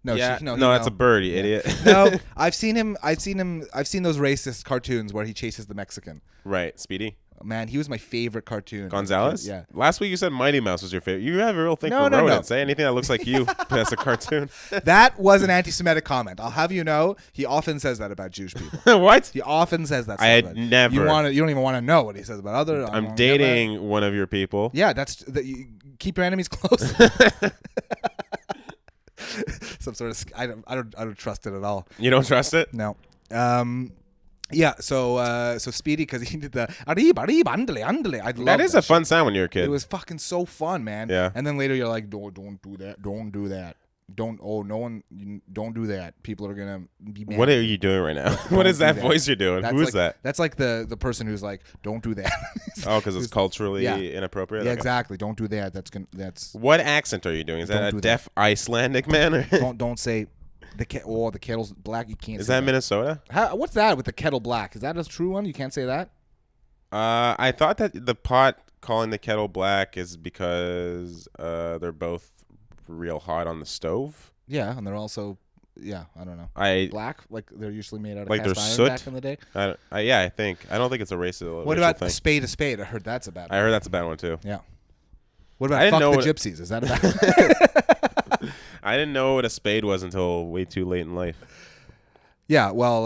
No, Yeah. he That's a bird, you idiot. No, I've seen those racist cartoons where he chases the Mexican. Right. Speedy Man, he was my favorite cartoon. Gonzalez. Yeah. Last week you said Mighty Mouse was your favorite. You have a real thing No, for no, no. rodents. Say anything that looks like you. That's a cartoon. That was an anti-Semitic comment. I'll have you know, he often says that about Jewish people. What? He often says that. I had stuff. never. You don't even want to know what he says about other. I'm dating one of your people. Yeah, you keep your enemies close. Some sort of. I don't trust it at all. You don't trust it? No. Yeah. So Speedy, because he did the arriba andale andale. I love That is a shit. fun sound when you're a kid. It was fucking so fun, man. Yeah. And then later you're like, don't do that. Don't do that. Don't do that. People are gonna be mad. What are you doing right now? What is do that that. voice you're doing? Who is that? That's like the person who's like, don't do that. Oh, because it's culturally Yeah. inappropriate? Yeah, Okay. exactly. Don't do that. That's What accent are you doing? Is Don't that do a that. deaf Icelandic man? Or don't say the kettle's black. You can't. is say that Minnesota? What's that with the kettle black? Is that a true one? You can't say that. I thought that the pot calling the kettle black is because they're both real hot on the stove. Yeah, and they're also I don't know. I Black, like they're usually made out of Like cast they're iron soot? back in the day. yeah, I think. I don't think it's a racist. What racial about thing. a spade? I heard that's a bad I one. heard that's a bad one too. Yeah. What I about didn't fuck know the what- gypsies? Is that a bad one? I didn't know what a spade was until way too late in life. Yeah, well,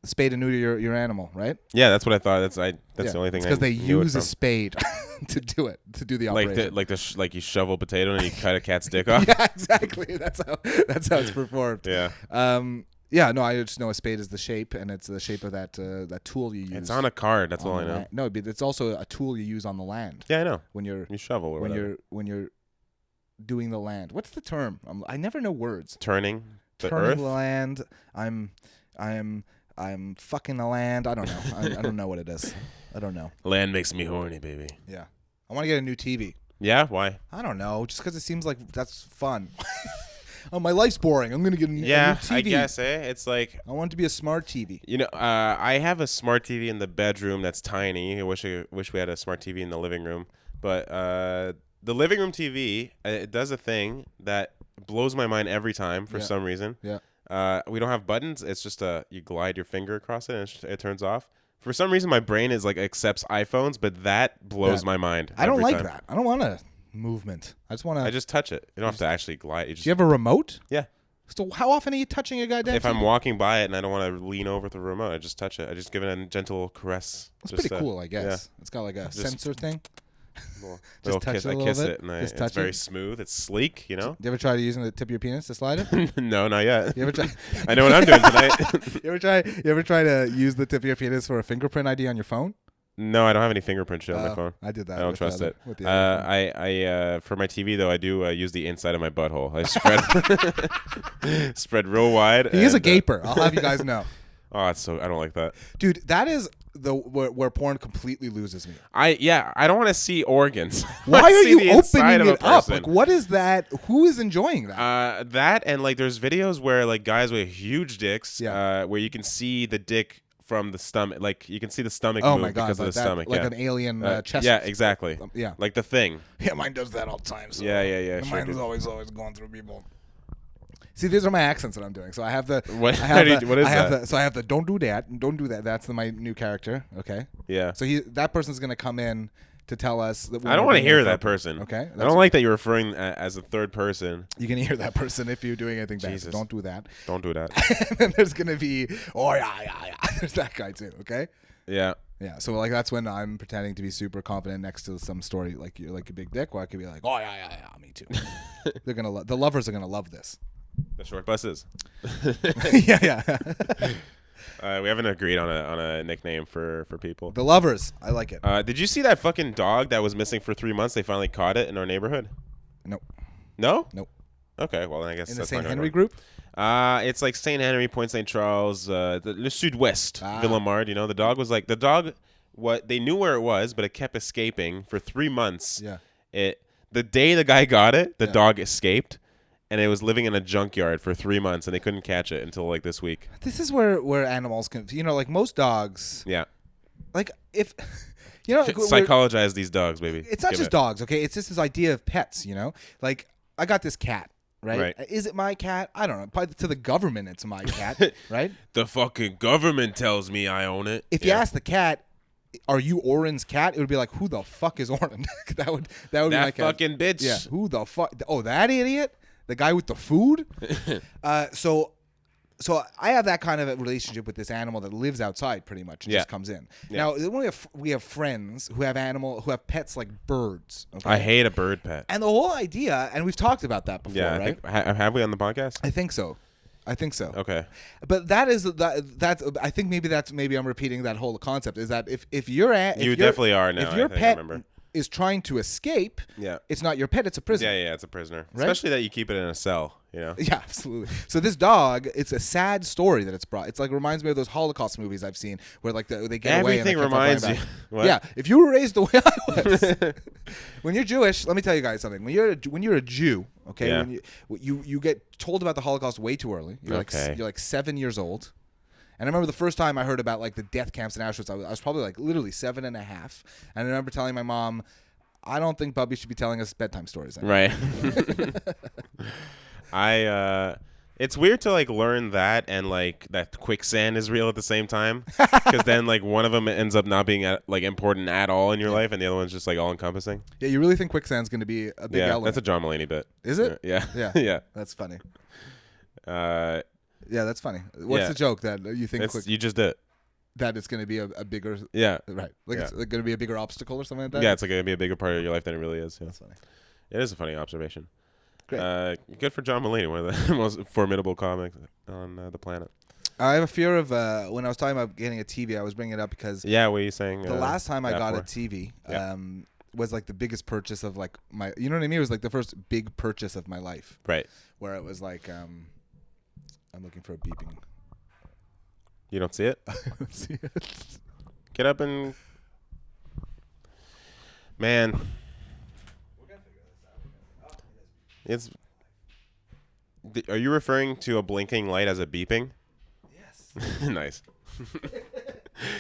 spade and neuter your animal, right? Yeah, that's what I thought. That's the only thing. It's because they knew it use a from. spade to do the operation. like you shovel potato and you cut a cat's dick off. Yeah, exactly. That's how it's performed. Yeah. Yeah. No, I just know a spade is the shape, and it's the shape of that tool you use. It's on a card. That's all on I the know. land. No, but it's also a tool you use on the land Yeah, I know. when you're You shovel or whatever. when you're doing the land. What's the term? I never know words. Turning the Turning earth. the land. I'm fucking the land. I don't know. I don't know what it is. I don't know. Land makes me horny, baby. Yeah. I want to get a new TV. Yeah, why? I don't know. Just because it seems like that's fun. Oh, my life's boring. I'm gonna get a new TV. I guess. It's like I want it to be a smart TV. I have a smart TV in the bedroom that's tiny. I wish we had a smart TV in the living room, but the living room TV it does a thing that blows my mind every time for some reason. Yeah. We don't have buttons. It's just you glide your finger across it and it turns off. For some reason, my brain is like accepts iPhones, but that blows my mind. I don't every like time. that. I don't want a movement. I just want to. I just touch it. You don't have to actually glide. Do you have a remote? Yeah. So how often are you touching a goddamn If TV? I'm walking by it and I don't want to lean over the remote, I just touch it. I just give it a gentle caress. It's Just, pretty cool, I guess. yeah. It's got like a Just- sensor thing. Little touch kiss. it a I little kiss bit? it, and Just it's touch very it? smooth. It's sleek, you know. You ever try using the tip of your penis to slide it? No, not yet. You ever try? I know what I'm doing tonight. You ever try to use the tip of your penis for a fingerprint ID on your phone? No, I don't have any fingerprint shit on my Oh, phone. I did that. I don't with the trust other- it. with the other phone. I for my TV though, I do use the inside of my butthole. I spread spread real wide. He is a and, gaper. I'll have you guys know, Oh, it's so I don't like that. dude. That is where porn completely loses me. I don't want to see organs. I Why wanna are see you the inside opening of it a up? person. Like, what is that? Who is enjoying that? That and like there's videos where like guys with huge dicks, Yeah. where you can see the dick from the stomach, like you can see the stomach Oh move my god, because like of the that, stomach, like yeah. an alien chest. Yeah, exactly. Yeah. Like the Thing. Yeah, mine does that all the time. So Yeah. Sure, Mine is dude. always going through people. See, these are my accents that I'm doing. So I have the. What- I have how do the, you- what is I have that? The, so I have the don't do that. Don't do that. That's my new character. Okay. Yeah. So that person's gonna come in to tell us that. I don't want to hear that person. Okay. I don't like that you're referring as a third person. You can hear that person if you're doing anything bad. So Jesus. don't do that. Don't do that. And then there's gonna be yeah. There's that guy too. Okay. Yeah. Yeah. So like that's when I'm pretending to be super confident next to some story like you're like a big dick, or I could be like yeah, me too. They're gonna the lovers are gonna love this. The short buses. yeah. We haven't agreed on a nickname for people. The lovers. I like it. Did you see that fucking dog that was missing for 3 months? They finally caught it in our neighborhood. Nope. No? Nope. Okay, well then I guess In the that's St. not Henry gonna group? work. It's like St. Henry, Point St. Charles, Le Sud-Ouest, Ah. Villemard. You know, the dog was like what they knew where it was, but it kept escaping for 3 months. Yeah. The day the guy got it, the Yeah. dog escaped, and it was living in a junkyard for 3 months, and they couldn't catch it until like this week. This is where animals can, like most dogs, Yeah, like if, like, psychologize these dogs, baby. it's not Give just it. dogs, okay? It's just this idea of pets, Like I got this cat, right? Right. Is it my cat? I don't know. Probably to the government, it's my cat, right? The fucking government tells me I own it. If you ask the cat, are you Oren's cat? It would be like, who the fuck is Oren? that would be my that cat. fucking bitch. Yeah. Who the fuck? Oh, that idiot? The guy with the food? So I have that kind of a relationship with this animal that lives outside pretty much and Yeah. just comes in. Yeah. Now we have friends who have pets like birds. Okay? I hate a bird pet. And the whole idea, and we've talked about that before, Yeah, I right? think, have we on the podcast? I think so. Okay. But that's I think maybe I'm repeating that whole concept is that if you're at You definitely are now, if I your think I pet remember. is trying to escape, Yeah. it's not your pet, it's a prison. Yeah, it's a prisoner. Right? Especially that you keep it in a cell, you know? Yeah, absolutely. So this dog, it's a sad story that it's brought. It's like reminds me of those Holocaust movies I've seen where like they get away. And Everything they kept on reminds going you. back. What? Yeah, if you were raised the way I was, when you're Jewish, let me tell you guys something. When you're a Jew, okay, Yeah. when you get told about the Holocaust way too early. You're Okay. like 7 years old. And I remember the first time I heard about like the death camps in Auschwitz, I was probably like literally 7 and a half. And I remember telling my mom, I don't think Bubby should be telling us bedtime stories anymore. Right. It's weird to like learn that and like that quicksand is real at the same time, because then like one of them ends up not being like important at all in your life, and the other one's just like all encompassing. Yeah, you really think quicksand's going to be a big element? That's a John Mulaney bit. Is it? Yeah. Yeah. Yeah. That's funny. Yeah. Yeah, that's funny. What's Yeah. the joke that you think You just did. that it's going to be a bigger Yeah. right? Like Yeah. it's going to be a bigger obstacle or something like that? Yeah, it's like gonna be a bigger part of your life than it really is. Yeah. That's funny. It is a funny observation. Great. Good for John Mulaney, one of the most formidable comics on the planet. I have a fear of when I was talking about getting a TV, I was bringing it up because Yeah, what are you saying? the last time I that got a for? TV Yeah. was like the biggest purchase of like my, you know what I mean? It was like the first big purchase of my life Right. where it was like I'm looking for a beeping. You don't see it? See it? Get up and man. It's. Are you referring to a blinking light as a beeping? Yes. Nice.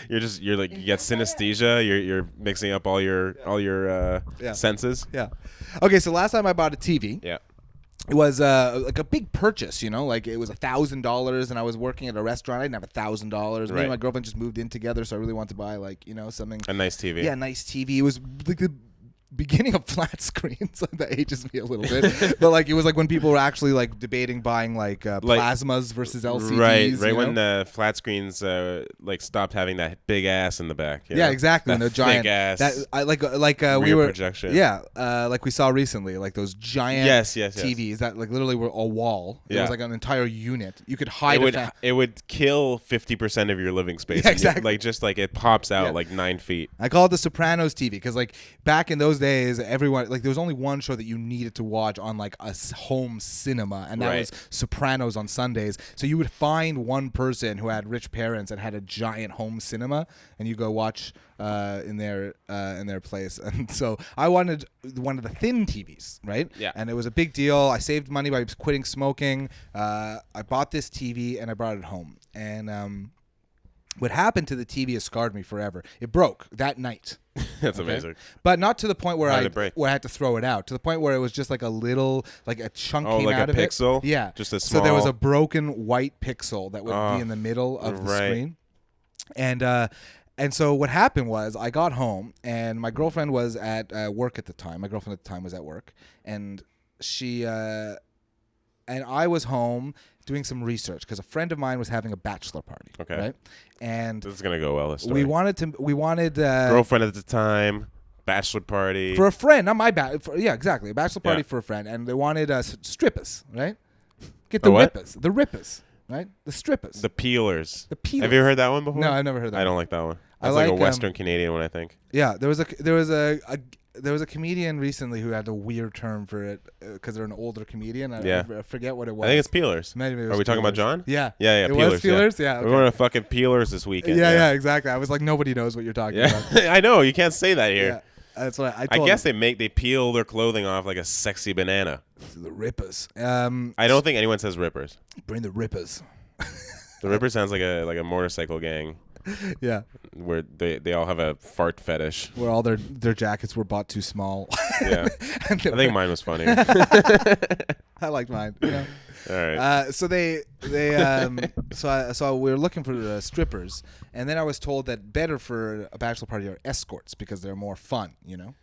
you're like you get synesthesia. You're mixing up all your Yeah. senses. Yeah. Okay, so last time I bought a TV, Yeah. it was like a big purchase, like it was $1,000, and I was working at a restaurant. I didn't have $1,000. Me Right. and my girlfriend just moved in together, so I really wanted to buy something. A nice TV. Yeah, nice TV. It was like the beginning of flat screens. That ages me a little bit, but like it was like when people were actually like debating buying like plasmas versus LCDs. Right when the flat screens like stopped having that big ass in the back. Yeah, exactly. That and the giant thick ass. That I like we rear were projection. Yeah, like we saw recently, like those giant yes. TVs that like literally were a wall. It Yeah. was like an entire unit. You could hide it would kill 50% of your living space. Yeah, exactly. Like just like it pops out Yeah. like 9 feet. I call it the Sopranos TV because like back in those days, everyone like there was only one show that you needed to watch on like a home cinema, and that Right. was Sopranos on Sundays. So you would find one person who had rich parents and had a giant home cinema, and you go watch in their place. And so I wanted one of the thin TVs, right? Yeah. And it was a big deal. I saved money by quitting smoking. I bought this TV and I brought it home. And what happened to the TV has scarred me forever. It broke that night. That's amazing. But not to the point where How did it break? where I had to throw it out. To the point where it was just like a little, like a chunk Oh, came like out a of pixel? it. Yeah. Just a So there was small- a broken white pixel that would be in the middle of the right. screen. And so what happened was I got home and my girlfriend was at work at the time. My girlfriend at the time was at work, and she and I was home doing some research because a friend of mine was having a bachelor party. Okay. Right. And This is gonna go well. This story. we wanted girlfriend at the time, bachelor party. for a friend, not my yeah, exactly, a bachelor party Yeah. for a friend, and they wanted strippers, right? Get the A what? rippers, right? The strippers, the peelers. the peelers. Have you ever heard that one before? No, I've never heard that. I don't one. like that one. I That's like a like, Western Canadian one, I think. Yeah, there was a comedian recently who had a weird term for it because they're an older comedian. I forget what it was. I think it's peelers. Maybe it Are was we talking about peelers. John? Yeah. Yeah, It peelers. was peelers? Yeah, We're okay. going to fucking peelers this weekend. Yeah, exactly. I was like, nobody knows what you're talking Yeah. about. I know. You can't say that here. Yeah, that's what I I told guess him. they peel their clothing off like a sexy banana. The rippers. I don't think anyone says rippers. Bring the rippers. The ripper sounds like a motorcycle gang Yeah. where they all have a fart fetish. Where all their jackets were bought too small. Yeah. And they I think mine was funnier. I liked mine. You know? All right. So we were looking for strippers, and then I was told that better for a bachelor party are escorts because they're more fun. You know.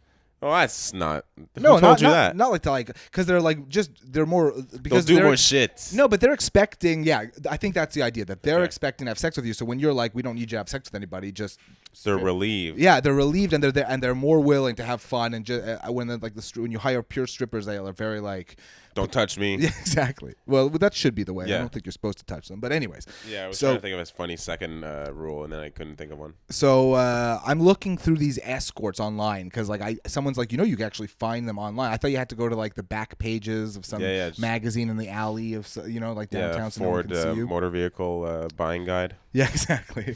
Oh, that's not. No, Who told you not, that? not like because they're like they're more because They'll do they're- more shit. No, but they're expecting. Yeah, I think that's the idea that they're expecting to have sex with you. So when you're like, we don't need you to have sex with anybody, just They're relieved. yeah, they're relieved and they're there and they're more willing to have fun. And just when they're like when you hire pure strippers, they are very like. Don't touch me. Yeah, exactly. Well, that should be the way. I Yeah. don't think you're supposed to touch them. But anyways. Yeah, I was So- trying to think of a funny second rule, and then I couldn't think of one. So I'm looking through these escorts online because like someone's like, you know, you can actually find them online. I thought you had to go to like the back pages of some Yeah, just- magazine in the alley of like downtown, Yeah, so no one Ford can see you. motor vehicle buying guide. Yeah, exactly.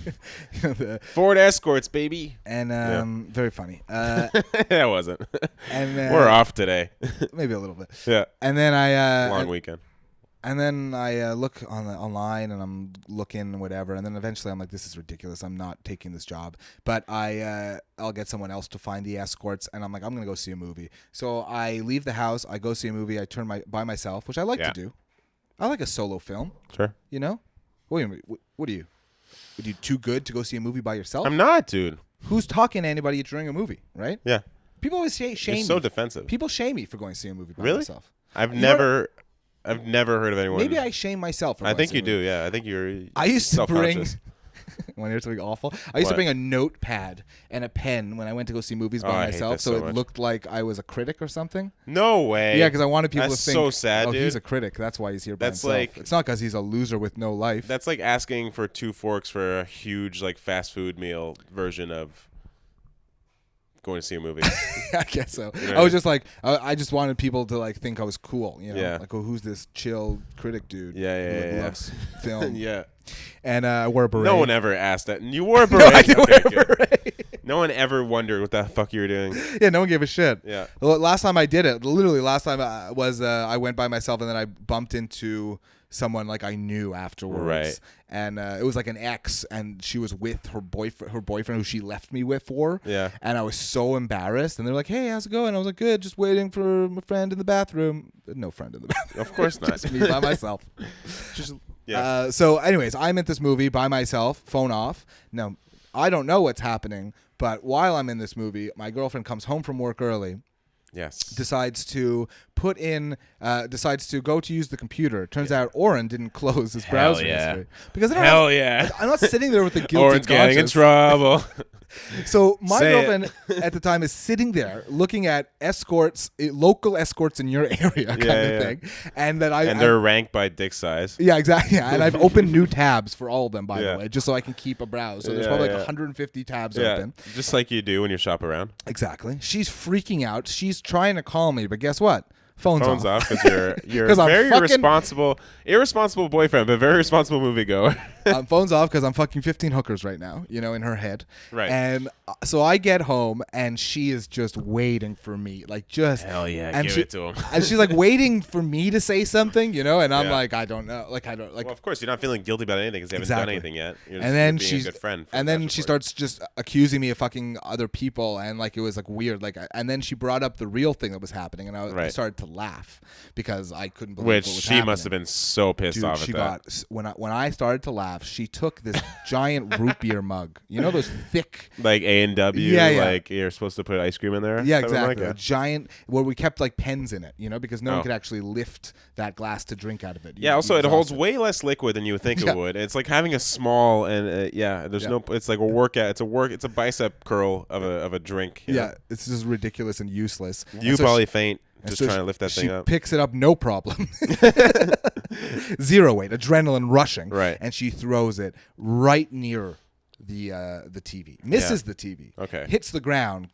Ford Escorts, baby. And very funny. That wasn't. And We're off today. maybe a little bit. Yeah. And then Long weekend. And then I look online and I'm looking and whatever, and then eventually I'm like, this is ridiculous. I'm not taking this job. But I'll get someone else to find the escorts, and I'm like, I'm gonna go see a movie. So I leave the house, I go see a movie, I turn by myself, which I like to do. I like a solo film. Sure. You know? Wait a minute. What are you? Are you too good to go see a movie by yourself? I'm not, dude. Who's talking to anybody during a movie, right? Yeah. People always shame You're me. so defensive. People shame me for going to see a movie by Really? myself. I've You never heard of anyone. Maybe I shame myself. For I going think to see you a movie. do. Yeah, I think you're. I used to bring. self-conscious. Want to hear something awful? I used to What? bring a notepad and a pen when I went to go see movies by I hate myself, this so so it much. looked like I was a critic or something. No way. Yeah, because I wanted people That's to think, so sad, oh, dude. he's a critic. That's why he's here by That's himself. like- It's not because he's a loser with no life. That's like asking for 2 forks for a huge like fast food meal version of going to see a movie. I guess so. You know what I was I mean? just like, I just wanted people to like think I was cool. You know, Yeah. like, oh, who's this chill critic dude? who loves film. yeah. And I wore a beret. No one ever asked that. You wore a No, beret. I didn't Okay, wear a good. beret. No one ever wondered what the fuck you were doing. Yeah, no one gave a shit. Yeah. Well, last time I did it, literally last time I went by myself and then I bumped into someone like I knew afterwards. Right. And it was like an ex, and she was with her boyfriend who she left me with for. Yeah. And I was so embarrassed. And they're like, "Hey, how's it going?" I was like, "Good, just waiting for my friend in the bathroom." No friend in the bathroom. Of course not. Just me by myself. Just yeah. So, anyways, I'm at this movie by myself, phone off. Now, I don't know what's happening, But while I'm in this movie, my girlfriend comes home from work early. Yes. Decides to go to use the computer. Turns out Oren didn't close his browser history. Because I'm not sitting there with a guilty Oren's getting in trouble. So my Say girlfriend at the time is sitting there looking at local escorts in your area kind of thing. And that they're ranked by dick size. Yeah, exactly. Yeah. And I've opened new tabs for all of them, by the way, just so I can keep a browse. So there's probably like 150 tabs open. Just like you do when you shop around. Exactly. She's freaking out. She's trying to call me, but guess what? Phone's off because you're a very irresponsible boyfriend, but very responsible moviegoer. Phone's off because I'm fucking 15 hookers right now, in her head. Right. And so I get home and she is just waiting for me, hell yeah, and give it to him. And she's like waiting for me to say something, and I'm like, I don't know, Well, of course, you're not feeling guilty about anything because you haven't done anything yet. You're and just then being a good friend. And then she starts just accusing me of fucking other people, and it was weird. And then she brought up the real thing that was happening, and I started to laugh because I couldn't believe what was happening. Must have been so pissed off at that. When I started to laugh, she took this giant root beer mug. Those thick like A&W, like you're supposed to put ice cream in there. Yeah, exactly. A giant where we kept pens in it, because no one could actually lift that glass to drink out of it. Also, it holds way less liquid than you would think it would. It's like having a small and no. It's like a workout. It's a bicep curl of a drink. Yeah, it's just ridiculous and useless. You probably faint. Just trying to lift that thing up. She picks it up, no problem. 0 weight, adrenaline rushing. Right. And she throws it right near the TV. Misses the TV. Okay. Hits the ground.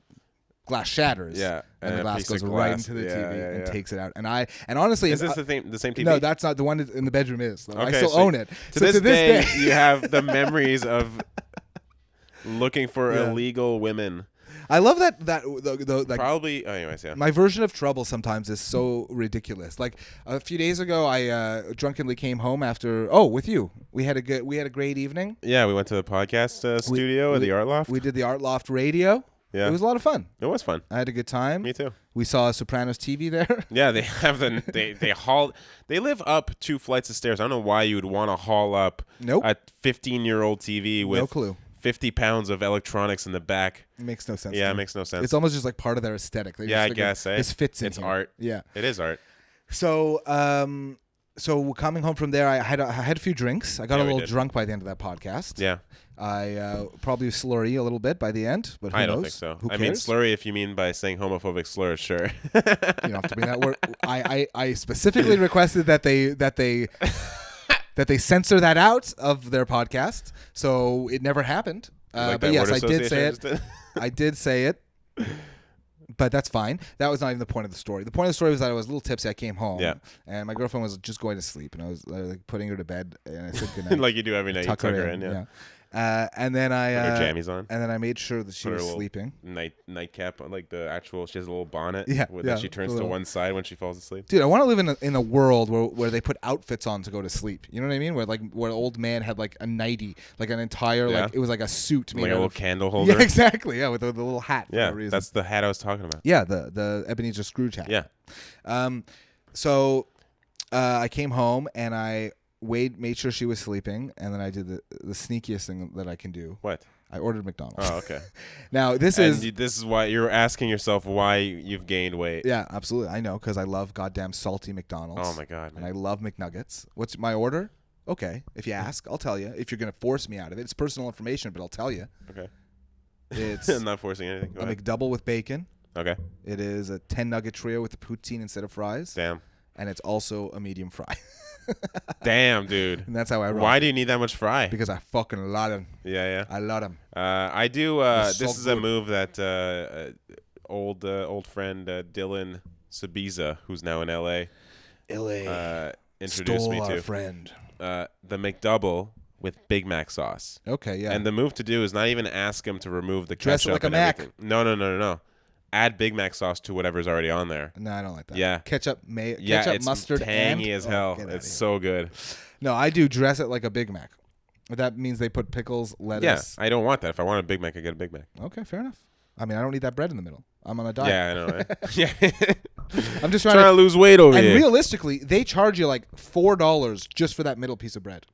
Glass shatters. Yeah. And the glass goes right into the TV and takes it out. And honestly, is this the same TV? No, that's not the one in the bedroom. Is though. Okay, I still own it. To this day, you have the memories of looking for illegal women. I love that probably. Anyways, yeah. My version of trouble sometimes is so ridiculous. Like a few days ago, I drunkenly came home after. With you. We had a great evening. Yeah, we went to the podcast studio at the Art Loft. We did the Art Loft radio. Yeah, it was a lot of fun. It was fun. I had a good time. Me too. We saw a Sopranos TV there. Yeah, they have they live up 2 flights of stairs. I don't know why you would want to haul up a 15-year-old TV with no clue. 50 pounds of electronics in the back. It makes no sense. Yeah, it makes no sense. It's almost just like part of their aesthetic. I guess. This fits in. It's here. art. Yeah, it is art. So, coming home from there, I had a few drinks. I got a little drunk by the end of that podcast. Yeah. I probably slurry a little bit by the end, but who knows? I don't think so. Who cares? I mean, slurry if you mean by saying homophobic slurs, sure. You don't have to bring that word. I specifically requested that they censor that out of their podcast, so it never happened. But yes, I did say it. I did say it. But that's fine. That was not even the point of the story. The point of the story was that I was a little tipsy. I came home, and my girlfriend was just going to sleep, and I was putting her to bed, and I said goodnight. Like you do every night. Tuck her in, yeah. And then I her jammies on. And then I made sure that she was sleeping. Nightcap, like the actual. She has a little bonnet. That she turns to one side when she falls asleep. Dude, I want to live in a world where they put outfits on to go to sleep. You know what I mean? Where an old man had like a nightie, like an entire it was like a suit, like a little candle holder. Yeah, exactly. Yeah, with the little hat. Yeah, for that's the hat I was talking about. Yeah, the Ebenezer Scrooge hat. Yeah. So I came home and I made sure she was sleeping, and then I did the sneakiest thing that I can do. What? I ordered McDonald's. Oh, okay. Now this is why you're asking yourself why you've gained weight. Yeah, absolutely. I know, because I love goddamn salty McDonald's. Oh my god. Man. And I love McNuggets. What's my order? Okay, if you ask, I'll tell you. If you're gonna force me out of it, it's personal information, but I'll tell you. Okay. It's I'm not forcing anything. Go ahead. McDouble with bacon. Okay. It is a 10-nugget trio with the poutine instead of fries. Damn. And it's also a medium fry. Damn, dude. And that's how I roll. Why do you need that much fry? Because I fucking love them. Yeah. I love them. I do. So this is good. a move that old friend Dylan Sabiza, who's now in LA, introduced me to. Our friend. The McDouble with Big Mac sauce. Okay, yeah. And the move to do is not even ask him to remove the Dress it ketchup like a and Mac. everything. No. Add Big Mac sauce to whatever's already on there. No, I don't like that. Yeah. Ketchup, it's mustard, tangy and as hell. It's so good. No, I do dress it like a Big Mac. That means they put pickles, lettuce. Yeah, I don't want that. If I want a Big Mac, I get a Big Mac. Okay, fair enough. I mean, I don't need that bread in the middle. I'm on a diet. Yeah, I know. Right? Yeah. I'm just trying to lose weight over here. And realistically, they charge you like $4 just for that middle piece of bread.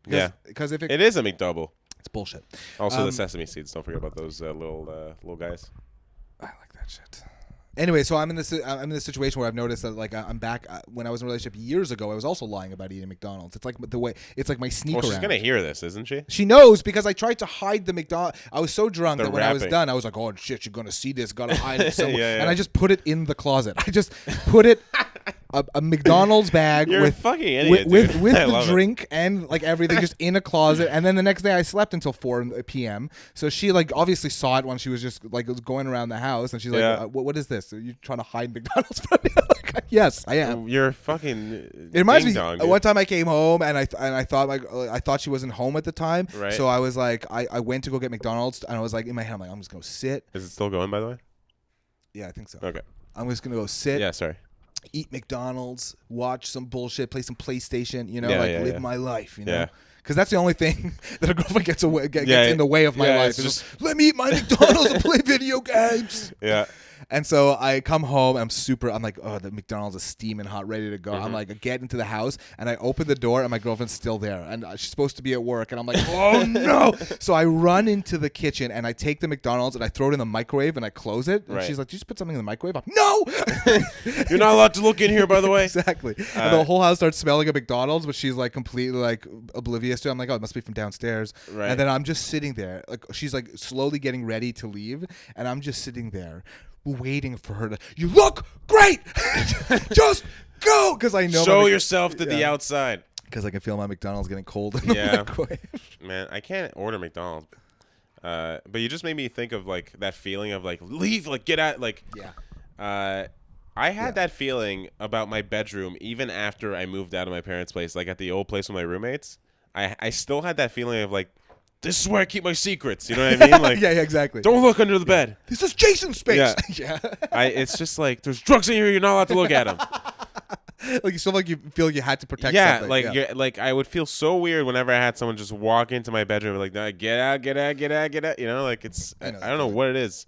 Because if it is a McDouble. It's bullshit. Also, the sesame seeds. Don't forget about those little guys. I like that shit. Anyway, so I'm in this situation where I've noticed that like I'm back when I was in a relationship years ago. I was also lying about eating McDonald's. It's like my sneak Well, around. she's gonna hear this, isn't she? She knows because I tried to hide the McDonald's. I was so drunk that when I was wrapping. done, I was like, "Oh shit, you're gonna see this. Gotta hide it somewhere." Yeah. And I just put it in the closet. I just put it a McDonald's bag You're with a fucking idiot, with dude. the drink and like everything just in a closet. And then the next day I slept until 4 p.m. So she like obviously saw it when she was just like going around the house, and she's like, "What is this? Are you trying to hide McDonald's from me?" Like, yes, I am. You're fucking. It reminds me. dong, One time I came home and I thought she wasn't home at the time. Right. So I was like, I went to go get McDonald's and I was like in my head, I'm like, I'm just gonna sit. Is it still going, by the way? Yeah, I think so. Okay. I'm just gonna go sit. Yeah, sorry. Eat McDonald's, watch some bullshit, play some PlayStation. You know, live my life. You know. Yeah. Because that's the only thing that a girlfriend gets in the way of my life. It's Is just let me eat my McDonald's and play video games. Yeah. And so I come home. I'm like, oh, the McDonald's is steaming hot, ready to go. Mm-hmm. I'm like, I get into the house and I open the door and my girlfriend's still there and she's supposed to be at work. And I'm like, oh no! So I run into the kitchen and I take the McDonald's and I throw it in the microwave and I close it. And Right. she's like, did you just put something in the microwave? I'm, no! You're not allowed to look in here, by the way. Exactly. And the whole house starts smelling of McDonald's, but she's like completely like oblivious to it. I'm like, oh, it must be from downstairs. Right. And then I'm just sitting there, like she's like slowly getting ready to leave, and I'm just sitting there waiting for her to. You look great. Just go, because I know. Show yourself to the outside. Because I can feel my McDonald's getting cold in the microwave. Man, I can't order McDonald's. But you just made me think of like that feeling of like leave, like get out, like. Yeah. I had that feeling about my bedroom even after I moved out of my parents' place, like at the old place with my roommates. I still had that feeling of like, this is where I keep my secrets. You know what I mean? Like, yeah, exactly. Don't look under the bed. This is Jason's space. Yeah. Yeah. It's just like there's drugs in here. You're not allowed to look at them. Like you feel like you protect something. Yeah, like I would feel so weird whenever I had someone just walk into my bedroom and like, no, get out. You know, like it's I don't know what it is.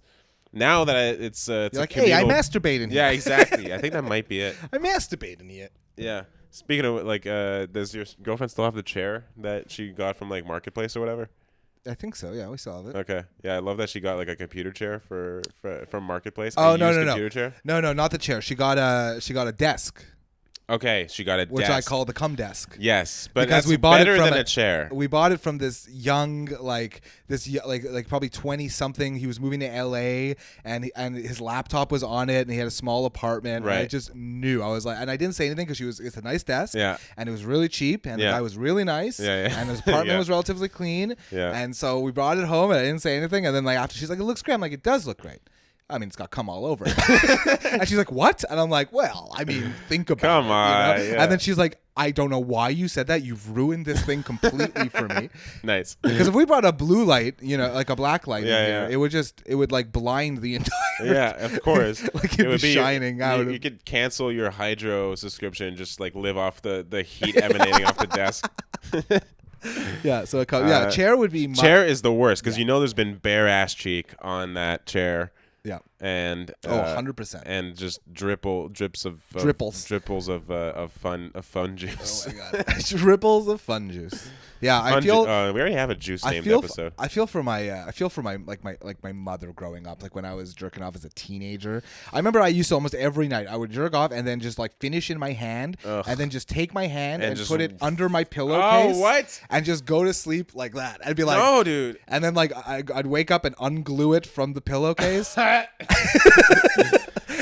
Now that it's like, hey, I masturbate in here. Yeah, exactly. I think that might be it. I masturbate in here. Yeah. Speaking of like, does your girlfriend still have the chair that she got from like Marketplace or whatever? I think so. Yeah, we still have it. Okay. Yeah, I love that she got like a computer chair from Marketplace. Oh, a no, used no, no. computer chair? No, not the chair. She got a desk. Okay, she got a which desk. I call the cum desk. Yes, but because that's we bought better it from than a chair. We bought it from this young, like probably 20 something. He was moving to LA, and his laptop was on it, and he had a small apartment. Right. And I just knew. I was like, and I didn't say anything because it's a nice desk. Yeah. And it was really cheap, and the guy was really nice. Yeah, yeah. And his apartment Yeah. was relatively clean. Yeah. And so we brought it home, and I didn't say anything. And then like after she's like, it looks great. I'm like, it does look great. I mean, it's got cum all over it. And she's like, what? And I'm like, well, I mean, think about Come it. on, You know? yeah. And then she's like, I don't know why you said that. You've ruined this thing completely for me. Nice. Because if we brought a blue light, like a black light Yeah, in here, yeah. it would like blind the entire. Yeah, of course. Like it'd be shining out. You could cancel your hydro subscription and just like live off the heat emanating off the desk. Yeah, so chair would be. Chair is the worst because you know there's been bare ass cheek on that chair. Yeah. And 100%. And just dripples of fun juice. Oh my god. Ripples of fun juice. Yeah, I feel we already have a juice named episode. I feel for my my mother growing up, like when I was jerking off as a teenager. I remember I used to almost every night I would jerk off and then just like finish in my hand and then just take my hand and put it under my pillowcase. Oh, what? And just go to sleep like that. I'd be like, no, dude. And then like I'd wake up and unglue it from the pillowcase.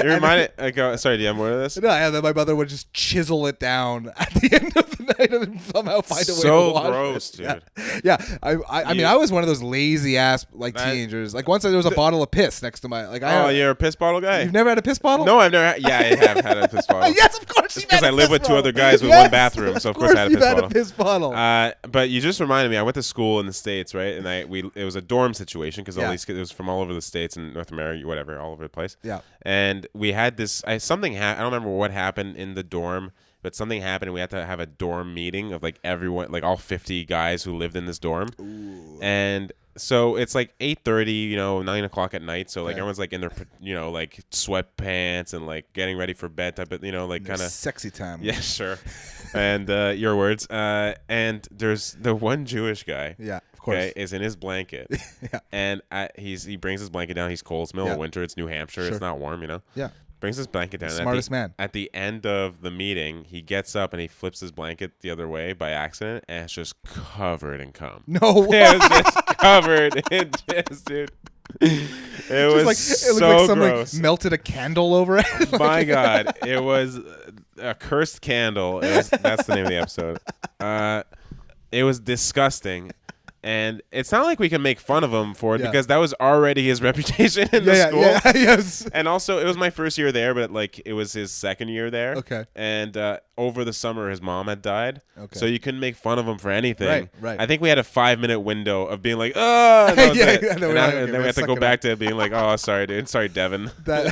You reminded sorry, do you have more of this? No, and then my mother would just chisel it down at the end of the night and then somehow find a way to So wash gross, it. dude. Yeah. I mean, I was one of those lazy ass like teenagers. Like once there was a bottle of piss next to my like. You're a piss bottle guy. You've never had a piss bottle? No, I've never. Yeah, I have had a piss bottle. Yes, of course. Just because I live with two other guys with one bathroom, so of course I had a piss bottle. A piss bottle. But you just reminded me. I went to school in the States, right? And it was a dorm situation because all these kids, it was from all over the States and North America, whatever, all over the place. Yeah. And we had this. I don't remember what happened in the dorm, but something happened and we had to have a dorm meeting of like everyone, like all 50 guys who lived in this dorm. Ooh. And So it's like 8:30, 9 o'clock at night. So like Okay. everyone's like in their, like sweatpants and like getting ready for bed type of, like kind of. sexy time. Yeah, sure. And your words. And there's the one Jewish guy. Yeah, of course. Okay, is in his blanket. Yeah. And he brings his blanket down. He's cold. It's middle of winter. It's New Hampshire. Sure. It's not warm, Yeah. Brings his blanket down. Smartest man. At the end of the meeting, he gets up and he flips his blanket the other way by accident, and it's just covered in cum. No way. It was just covered in jizz, dude. It was It looked so like someone gross. melted a candle over it. My God, it was a cursed candle. That's the name of the episode. It was disgusting. And it's not like we can make fun of him for it because that was already his reputation in the school. Yeah, yes. And also, it was my first year there, but like it was his second year there. Okay. And over the summer, his mom had died. Okay. So you couldn't make fun of him for anything. Right. I think we had a 5-minute window of being like, oh, and that was it. Yeah, And then we had to go back to being like, oh, sorry, dude. Sorry, Devin. That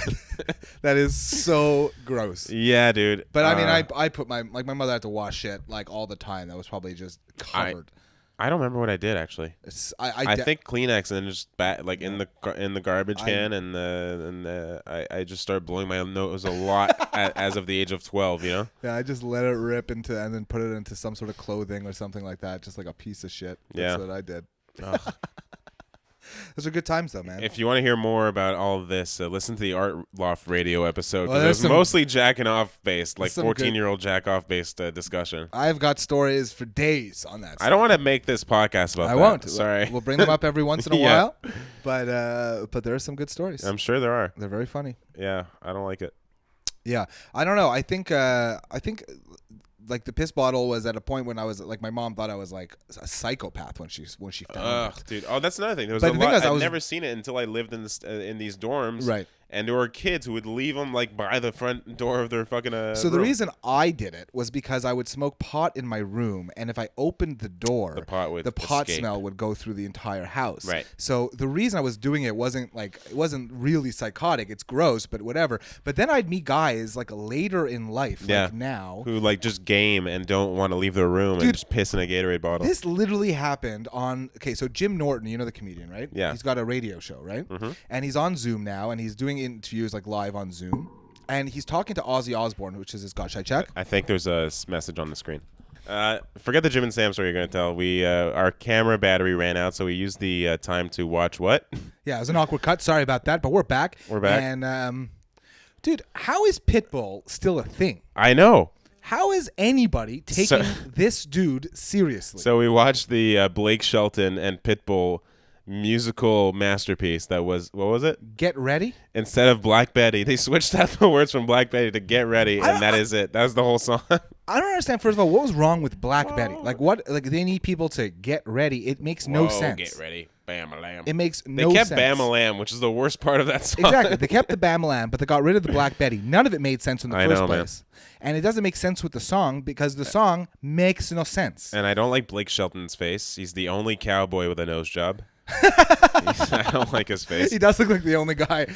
is so gross. Yeah, dude. But I mean, I put my mother had to wash shit like all the time. That was probably just covered. I don't remember what I did actually. I think Kleenex and then just in the garbage can and I just started blowing my nose a lot as of the age of 12. Yeah, I just let it rip into and then put it into some sort of clothing or something like that, just like a piece of shit. That's what I did. Those are good times though, man. If you want to hear more about all of this, listen to the Art Loft radio episode. Well, It was there's mostly jacking off based, like some 14-year-old jack off based discussion. I've got stories for days on that. I don't want to make this podcast about I that. won't. Sorry. We'll bring them up every once in a Yeah. while, but there are some good stories. I'm sure there are. They're very funny. Yeah, I don't like it. Yeah, I don't know. I think like the piss bottle was at a point when I was like, my mom thought I was like a psychopath when she found it. Dude. Oh, that's another thing. There was But a the thing lot. is, I'd never seen it until I lived in these dorms. Right. And there were kids who would leave them like by the front door of their fucking So the room. reason I did it was because I would smoke pot in my room, and if I opened the door, The pot would escape. smell would go through the entire house. Right. So the reason I was doing it wasn't really psychotic. It's gross, but whatever. But then I'd meet guys like later in life, like now, who like just game and don't want to leave their room and just piss in a Gatorade bottle. This literally happened on. Okay, so Jim Norton, you know the comedian, right? Yeah. He's got a radio show, right? Mm-hmm. And he's on Zoom now, and he's doing interviews like live on Zoom, and he's talking to Ozzy Osbourne, which is his god. Should I check? I think there's a message on the screen. Forget the Jim and Sam story you're gonna tell. We our camera battery ran out, so we used the time to watch what? Yeah, it was an awkward cut. Sorry about that, but we're back. We're back. And dude, how is Pitbull still a thing? I know. How is anybody taking this dude seriously? So we watched the Blake Shelton and Pitbull musical masterpiece that was, what was it? Get Ready? Instead of Black Betty, they switched out the words from Black Betty to Get Ready, and that is it. That was the whole song. I don't understand, first of all, what was wrong with Black Betty? Like, what? Like, they need people to get ready. It makes no sense. Get ready. Bam-a-lam. It makes no sense. They kept Bam-a-lam, which is the worst part of that song. Exactly. They kept the Bam-a-lam, but they got rid of the Black Betty. None of it made sense in the first place. And it doesn't make sense with the song because the song makes no sense. And I don't like Blake Shelton's face. He's the only cowboy with a nose job. I don't like his face. He does look like the only guy.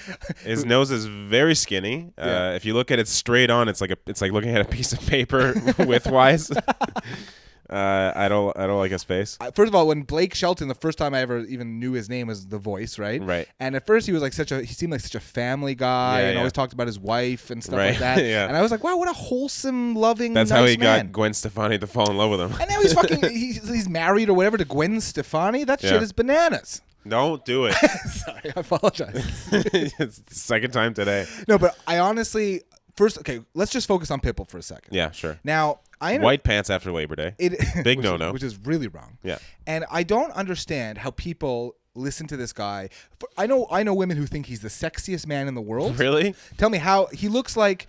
His nose is very skinny. Yeah. If you look at it straight on, it's like looking at a piece of paper widthwise. I don't like his face. First of all, when Blake Shelton, the first time I ever even knew his name was The Voice, right? Right. And at first he was like he seemed like such a family guy and always talked about his wife and stuff like that. Yeah. And I was like, wow, what a wholesome, loving, That's nice how he man. got Gwen Stefani to fall in love with him. And now he's fucking, he's married or whatever to Gwen Stefani. That shit is bananas. Don't do it. Sorry, I apologize. It's the second time today. No, but I honestly, let's just focus on Pitbull for a second. Yeah, sure. Now, White pants after Labor Day. Big no-no. Which is really wrong. Yeah. And I don't understand how people listen to this guy. I know women who think he's the sexiest man in the world. Really? Tell me how he looks like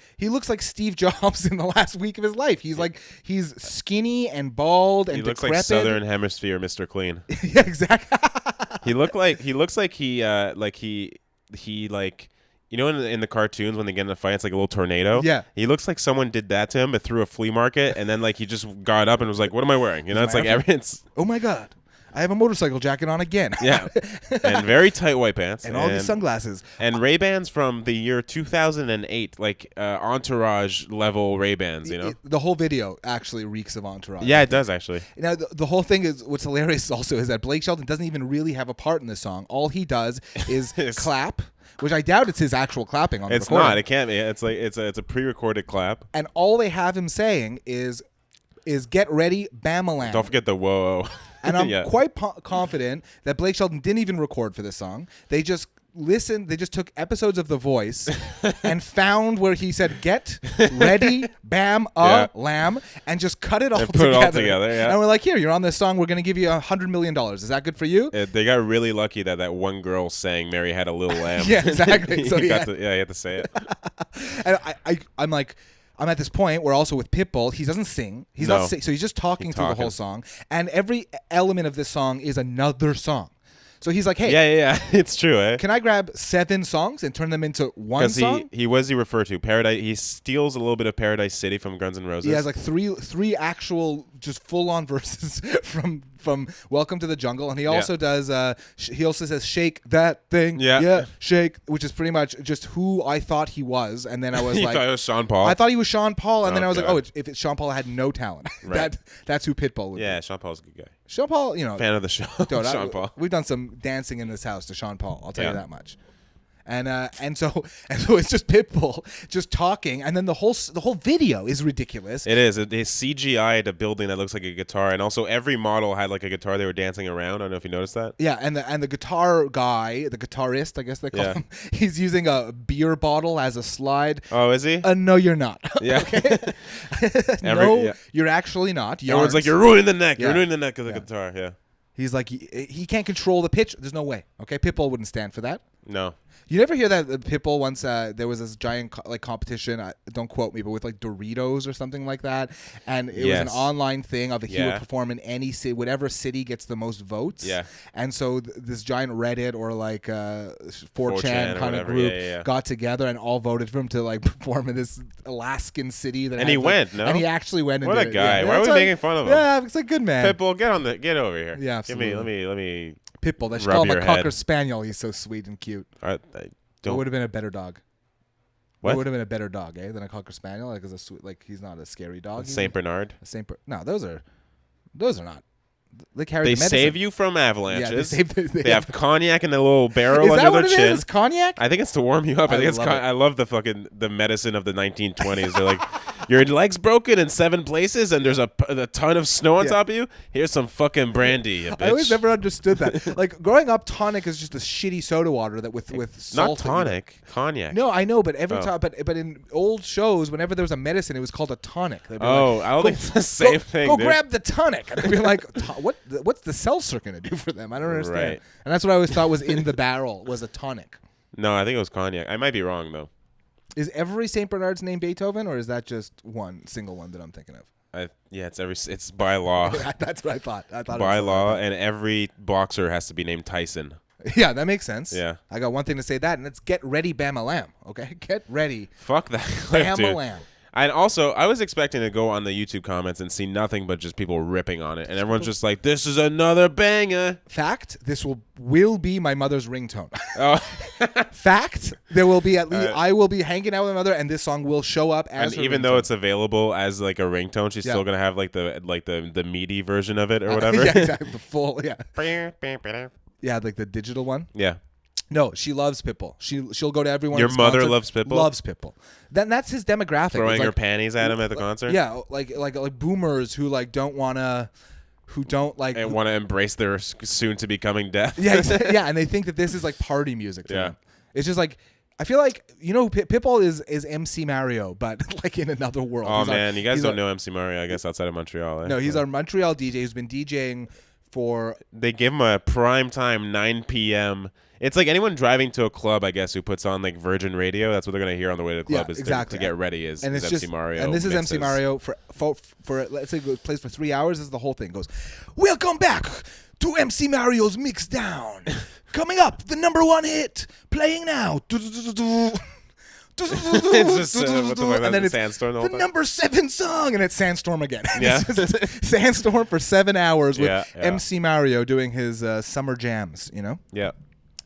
Steve Jobs in the last week of his life. He's skinny and bald and He looks decrepit. like Southern Hemisphere Mr. Clean. Yeah, exactly. He looks like he you know in the cartoons when they get in a fight it's like a little tornado. Yeah. He looks like someone did that to him but through a flea market and then like he just got up and was like, what am I wearing? You know, it's like outfit? it's Oh my God. I have a motorcycle jacket on again. Yeah, and very tight white pants, and all these sunglasses. and Ray-Bans from the year 2008, like Entourage level Ray-Bans. You know, The whole video actually reeks of Entourage. yeah, it does actually. Now, the whole thing is, what's hilarious also is that Blake Shelton doesn't even really have a part in this song. All he does is clap, which I doubt it's his actual clapping on the It's recording. not. It can't be. It's like it's a pre-recorded clap. And all they have him saying is get ready, Bamalam. Don't forget the whoa. And I'm Yeah. quite confident that Blake Shelton didn't even record for this song. They just listened. They just took episodes of The Voice and found where he said "get ready, bam, lamb," and just cut it all And together. put it all together, yeah. And we're like, "Here, you're on this song. We're going to give you $100 million. Is that good for you?" They got really lucky that one girl sang "Mary Had a Little Lamb." Yeah, exactly. So you yeah. you had to say it. And I'm like, I'm at this point where also with Pitbull, he doesn't sing. He's No. not so he's just talking through the talking. whole song. And every element of this song is another song. So he's like, hey, Yeah. It's true, eh? can I grab 7 songs and turn them into one Because song? he was he referred to Paradise. He steals a little bit of Paradise City from Guns N' Roses. He has like three actual just full on verses from Welcome to the Jungle, and he also does. He also says "Shake that thing," Yeah. shake, which is pretty much just who I thought he was, and then I was You like, thought it was Sean Paul. I thought he was Sean Paul, and then Oh, I was like, God. if it's Sean Paul, I had no talent. Right. That's who Pitbull would be. Yeah, Sean Paul's a good guy. Sean Paul, Fan of the show. dude, Sean Paul. We've done some dancing in this house to Sean Paul. I'll tell you Yeah. that much. And so it's just Pitbull just talking, and then the whole video is ridiculous. It is. They CGI'd a building that looks like a guitar, and also every model had like a guitar they were dancing around. I don't know if you noticed that. Yeah, and the guitar guy, the guitarist, I guess they call Yeah. him, he's using a beer bottle as a slide. Oh, is he? No, you're not. Yeah. No, you're actually not. You Everyone's aren't. like, you're ruining the neck. Yeah. You're ruining the neck of the guitar. Yeah. He's like, he can't control the pitch. There's no way. Okay, Pitbull wouldn't stand for that. No. You never hear that Pitbull once there was this giant competition, don't quote me, but with like Doritos or something like that, and it was an online thing of he would perform in any city, whatever city gets the most votes. Yeah. And so this giant Reddit or like 4chan or kind of whatever. group Yeah. got together and all voted for him to like perform in this Alaskan city. That And he has, went, like, no? And he actually went. What and a did it. guy. Yeah, Why are it's we like- making fun of him? Yeah, it's like good man. Pitbull, get over here. Yeah, absolutely. Let me. Pitbull. They should Rub call him a your Cocker head. Spaniel. He's so sweet and cute. I It don't. would have been a better dog. What? It would have been a better dog, than a Cocker Spaniel. Like, as a sweet, like he's not a scary dog. He's Saint Bernard. a Saint. No, those are not. They carry. They the medicine. save you from Yeah, avalanches. they they have cognac in the little barrel Is under that their what it chin. is? Cognac? I think it's to warm you up. I I think it's. love it. I love the medicine of the 1920s. They're like, your leg's broken in 7 places, and there's a ton of snow on top of you. Here's some fucking brandy, you bitch. I always never understood that. Like growing up, tonic is just a shitty soda water that with Not salt. tonic, cognac. No, I know, but every Oh. time, but in old shows, whenever there was a medicine, it was called a tonic. They'd be Oh, like, I don't think it's the same thing. Go dude. grab the tonic. And they'd be like, what's the seltzer gonna do for them? I don't understand. Right. And that's what I always thought was in the barrel was a tonic. No, I think it was cognac. I might be wrong though. Is every Saint Bernard's named Beethoven, or is that just one single one that I'm thinking of? It's by law. That's what I thought. By it was law, and every boxer has to be named Tyson. Yeah, that makes sense. Yeah. I got one thing to say that, and it's get ready, Bamalam. Okay, get ready, Fuck that clip, dude. Bamalam. And also, I was expecting to go on the YouTube comments and see nothing but just people ripping on it, and everyone's just like, "This is another banger." Fact: this will be my mother's ringtone. Oh, Fact: there will be at least I will be hanging out with my mother, and this song will show up as. and her even though ringtone. it's available as like a ringtone, she's still gonna have like the meaty version of it or whatever. yeah, exactly, the full, yeah, like the digital one. Yeah. No, she loves Pitbull. She'll go to everyone. Your at mother concert, loves Pitbull? Loves Pitbull. That's his demographic. Throwing It's her like, panties at him at the concert. yeah, like boomers who like don't wanna, who don't like. And want to embrace their soon to be coming death. Yeah, yeah, and they think that this is like party music to Yeah. them. It's just like I feel like Pitbull is MC Mario, but like in another world. Oh He's man, you guys he's don't know MC Mario, I guess, outside of Montreal. Eh? No, he's our Montreal DJ who's been DJing for. They give him a prime time 9 p.m. It's like anyone driving to a club, I guess, who puts on like Virgin Radio. That's what they're gonna hear on the way to the club. Yeah, is exactly. to get ready. Is And it's MC just Mario. and this is MC mixes. Mario for let's say it plays for 3 hours. This is the whole thing. It goes, welcome back to MC Mario's Mix Down. Coming up, the #1 hit playing now. It's just what the fuck? and then That's it's Sandstorm the whole the time? number 7 song, and it's Sandstorm again. Yeah. It's just Sandstorm for 7 hours with Yeah, yeah. MC Mario doing his summer jams. You know. Yeah.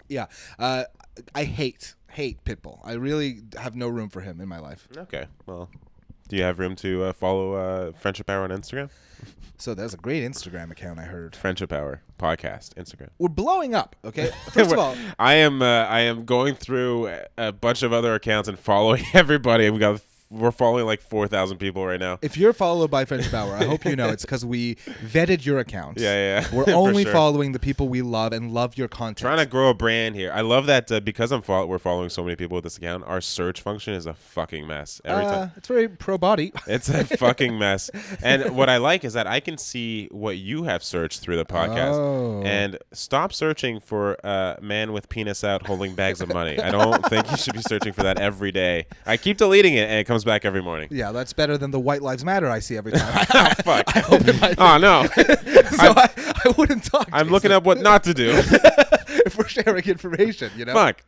Yeah. I hate Pitbull. I really have no room for him in my life. Okay. Well, do you have room to follow Friendship Hour on Instagram? So there's a great Instagram account I heard. Friendship Hour podcast Instagram. We're blowing up. Okay. First of all, I am going through a bunch of other accounts and following everybody. We're following like 4,000 people right now. if you're followed by Friendship Hour, I hope you know it's because we vetted your account. Yeah. We're For only sure. following the people we love and love your content. Trying to grow a brand here. I love that because we're following so many people with this account. Our search function is a fucking mess every time. It's very pro body. It's a fucking mess. And what I like is that I can see what you have searched through the podcast. Oh. And stop searching for man with penis out holding bags of money. I don't think you should be searching for that every day. I keep deleting it, and it comes back every morning. Yeah, that's better than the White Lives Matter I see every time. Fuck. I hope it might be. Oh, no. So I wouldn't talk. I'm looking up what not to do. if we're sharing information, you know. Fuck.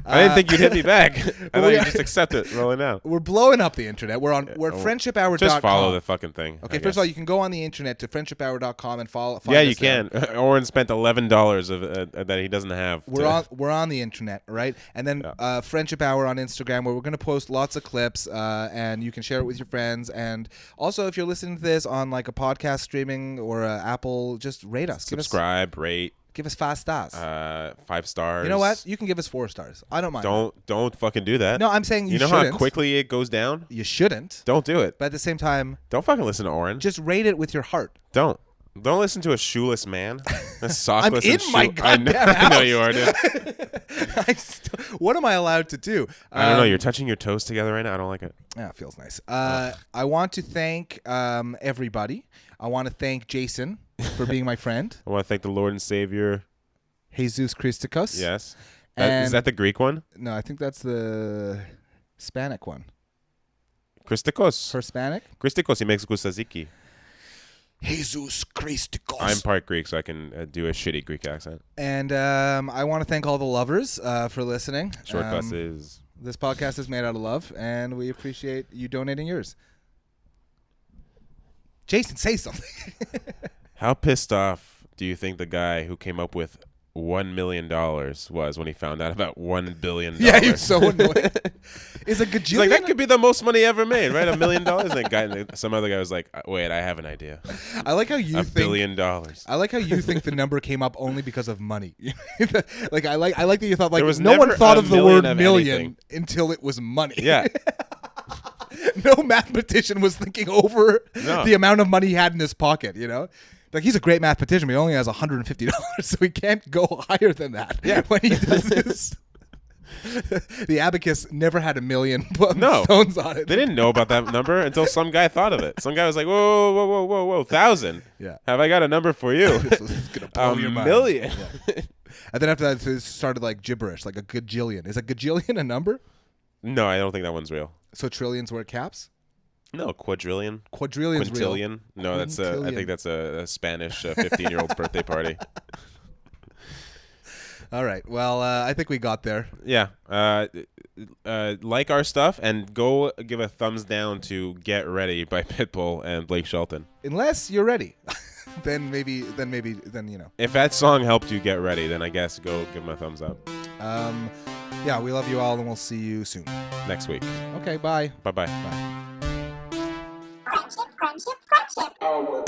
I didn't think you'd hit me back. I thought we- you'd just accept it rolling out. We're blowing up the internet. We're friendshiphour.com. Just follow the fucking thing. Okay, I first of all, guess. you can go on the internet to friendshiphour.com and follow. Find Yeah, us you there. can. Oren spent $11 of that he doesn't have. We're on the internet, right? And then Friendship Hour on Instagram, where we're going to post lots of clips, and you can share it with your friends. And also, if you're listening to this on like a podcast streaming or Apple, just rate us. Subscribe, rate. Give us 5 stars. 5 stars. You know what? You can give us 4 stars. I don't mind. Don't fucking do that. No, I'm saying you know shouldn't. how quickly it goes down? You shouldn't. Don't do it. But at the same time, Don't fucking listen to Oren. just rate it with your heart. Don't listen to a shoeless man. A sockless I'm in and my I goddamn know house. you are, dude. What am I allowed to do? I don't know. You're touching your toes together right now. I don't like it. Yeah, it feels nice. I want to thank everybody. I want to thank Jason for being my friend. I want to thank the Lord and Savior. Jesus Christikos. Yes. Is And- that the Greek one? No, I think that's the Hispanic one. Christikos. Hispanic? Christikos, he makes gustaziki. Jesus Christikos. I'm part Greek, so I can do a shitty Greek accent. And I want to thank all the lovers for listening. Short buses. This podcast is made out of love, and we appreciate you donating yours. Jason, say something. How pissed off do you think the guy who came up with $1 million was when he found out about $1 billion? Yeah, you're so annoyed. Is a gajillion? He's like, that could be the most money ever made, right? $1 million. And some other guy was like, wait, I have an idea. I like how you $1 think. billion. I like how you think the number came up only because of money. Like I like that you thought like There was no one never thought a of the million word of million anything. until it was money. Yeah. No mathematician was thinking over No. the amount of money he had in his pocket, you know? Like he's a great mathematician, but he only has $150, so he can't go higher than that. Yeah. When he does this. The abacus never had 1 million No. stones on it. They didn't know about that number until some guy thought of it. Some guy was like, whoa, 1,000. Yeah. Have I got a number for you? This is gonna blow A your mind. million. And then after that, it started like gibberish, like a gajillion. Is a gajillion a number? No, I don't think that one's real. So trillions were caps? No, quadrillion. Quadrillion's real. Quintillion. No, that's I Quintillion. think that's a Spanish 15-year-old's birthday party. All right. Well, I think we got there. Yeah. Like our stuff and go give a thumbs down to Get Ready by Pitbull and Blake Shelton. Unless you're ready. then maybe, you know. If that song helped you get ready, then I guess go give them a thumbs up. Yeah, we love you all, and we'll see you soon. Next week. Okay, bye. Bye-bye. Bye. Friendship.